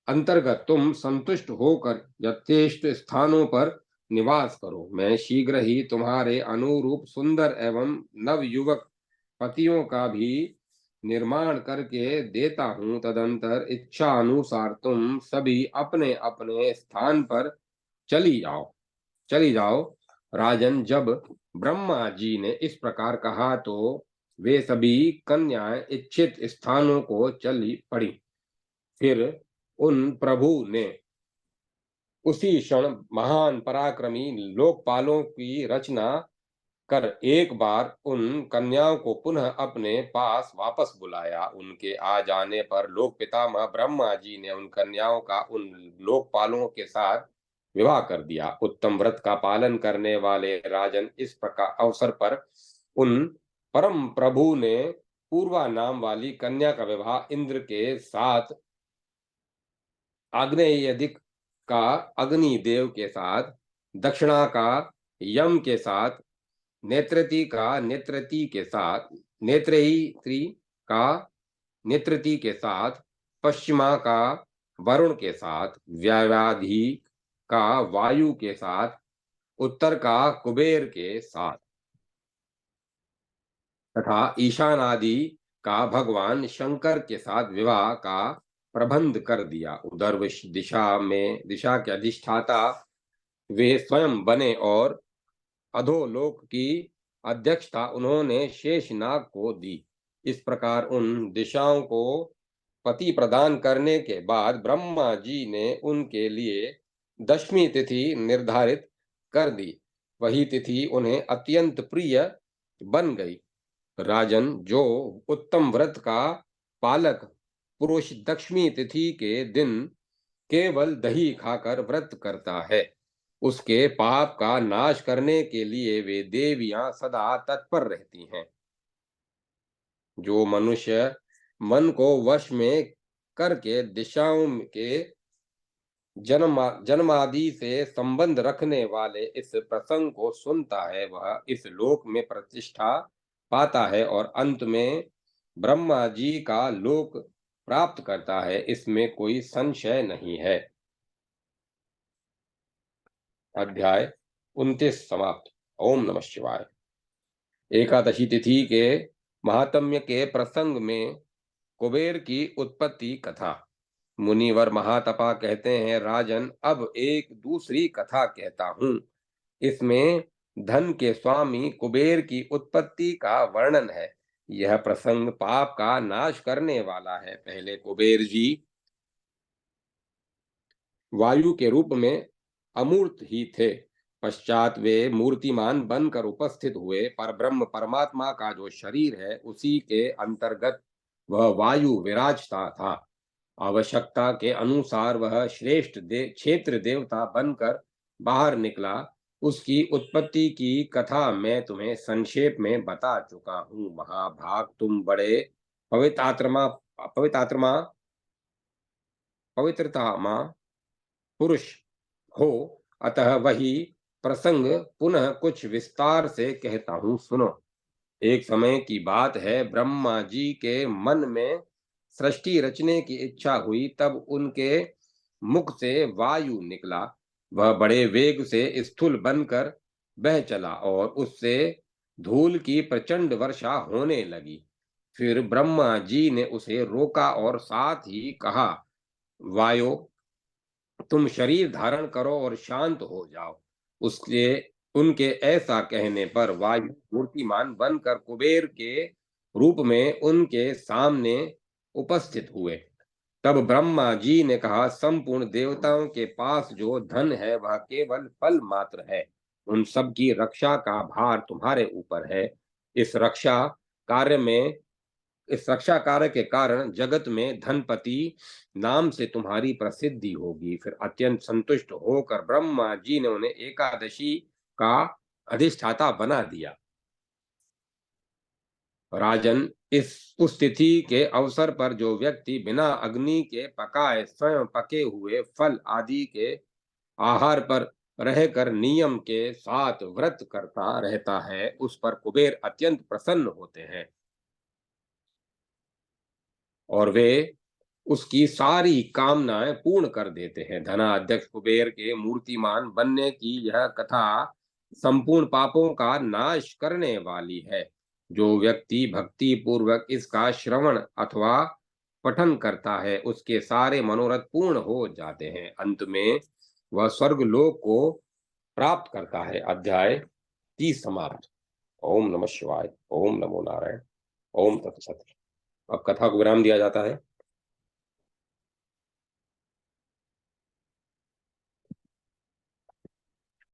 अंतर्गत तुम संतुष्ट होकर यथेष्ट स्थानों पर निवास करो। मैं शीघ्र ही तुम्हारे अनुरूप सुंदर एवं नवयुवक पतियों का भी निर्माण करके देता हूं। तदंतर इच्छा अनुसार तुम सभी अपने अपने स्थान पर चली जाओ। राजन, जब ब्रह्मा जी ने इस प्रकार कहा तो वे सभी कन्याएं इच्छित स्थानों को चली पड़ी। फिर उन प्रभु ने उसी क्षण महान पराक्रमी लोकपालों की रचना कर एक बार उन कन्याओं को पुनः अपने पास वापस बुलाया। उनके आ जाने पर लोक पितामह ब्रह्मा जी ने उन कन्याओं का उन लोकपालों के साथ विवाह कर दिया। उत्तम व्रत का पालन करने वाले राजन, इस प्रकार अवसर पर उन परम प्रभु ने पूर्वा नाम वाली कन्या का विवाह इंद्र के साथ, आग्नेयदिक का अग्निदेव के साथ, दक्षिणा का यम के साथ, नेत्रती के साथ, नेत्रेयी का नेत्रती के साथ, पश्चिमा का वरुण के साथ, व्यावाधी का वायु के साथ, उत्तर का कुबेर के साथ तथा ईशान आदि का भगवान शंकर के साथ विवाह का प्रबंध कर दिया। उधर दिशा के अधिष्ठाता वे स्वयं बने और अधोलोक की अध्यक्षता उन्होंने शेषनाग को दी। इस प्रकार उन दिशाओं को पति प्रदान करने के बाद ब्रह्मा जी ने उनके लिए 10वीं तिथि निर्धारित कर दी। वही तिथि उन्हें अत्यंत प्रिय बन गई। राजन, जो उत्तम व्रत का पालक पुरुष 10वीं तिथि के दिन केवल दही खाकर व्रत करता है, उसके पाप का नाश करने के लिए वे देवियां सदा तत्पर रहती हैं। जो मनुष्य मन को वश में करके दिशाओं के जन्मादि से संबंध रखने वाले इस प्रसंग को सुनता है, वह इस लोक में प्रतिष्ठा पाता है और अंत में ब्रह्मा जी का लोक प्राप्त करता है, इसमें कोई संशय नहीं है। अध्याय 29 समाप्त। ओम नमः शिवाय। एकादशी तिथि के महात्म्य के प्रसंग में कुबेर की उत्पत्ति कथा। मुनिवर महातपा कहते हैं, राजन, अब एक दूसरी कथा कहता हूं। इसमें धन के स्वामी कुबेर की उत्पत्ति का वर्णन है। यह प्रसंग पाप का नाश करने वाला है। पहले कुबेर जी वायु के रूप में अमूर्त ही थे। पश्चात वे मूर्तिमान बनकर उपस्थित हुए। पर ब्रह्म परमात्मा का जो शरीर है, उसी के अंतर्गत वह वायु विराजता था। आवश्यकता के अनुसार वह श्रेष्ठ क्षेत्र देवता बनकर बाहर निकला। उसकी उत्पत्ति की कथा मैं तुम्हें संक्षेप में बता चुका हूँ। महाभाग, तुम बड़े पवित्रात्मा पवित्रात्मा पवित्रता पुरुष हो, अतः वही प्रसंग पुनः कुछ विस्तार से कहता हूं, सुनो। एक समय की बात है, ब्रह्मा जी के मन में सृष्टि रचने की इच्छा हुई। तब उनके मुख से वायु निकला। वह बड़े वेग से स्थूल बनकर बह चला और उससे धूल की प्रचंड वर्षा होने लगी। फिर ब्रह्मा जी ने उसे रोका और साथ ही कहा, वायु, तुम शरीर धारण करो और शांत हो जाओ। उसके उनके ऐसा कहने पर वायु मूर्तिमान बनकर कुबेर के रूप में उनके सामने उपस्थित हुए। तब ब्रह्मा जी ने कहा, संपूर्ण देवताओं के पास जो धन है वह केवल फल मात्र है। उन सब की रक्षा का भार तुम्हारे ऊपर है। इस रक्षा कार्य में इस रक्षा कार्य के कारण जगत में धनपति नाम से तुम्हारी प्रसिद्धि होगी। फिर अत्यंत संतुष्ट होकर ब्रह्मा जी ने उन्हें एकादशी का अधिष्ठाता बना दिया। राजन, इस उस तिथि के अवसर पर जो व्यक्ति बिना अग्नि के पकाए स्वयं पके हुए फल आदि के आहार पर रहकर नियम के साथ व्रत करता रहता है, उस पर कुबेर अत्यंत प्रसन्न होते हैं और वे उसकी सारी कामनाएं पूर्ण कर देते हैं। धनाध्यक्ष कुबेर के मूर्तिमान बनने की यह कथा संपूर्ण पापों का नाश करने वाली है। जो व्यक्ति भक्ति पूर्वक इसका श्रवण अथवा पठन करता है, उसके सारे मनोरथ पूर्ण हो जाते हैं। अंत में वह स्वर्ग लोक को प्राप्त करता है। अध्याय 30 समाप्त। ओम नमः शिवाय। ओम नमो नारायण। ओम तत्सत। अब कथा को विराम दिया जाता है।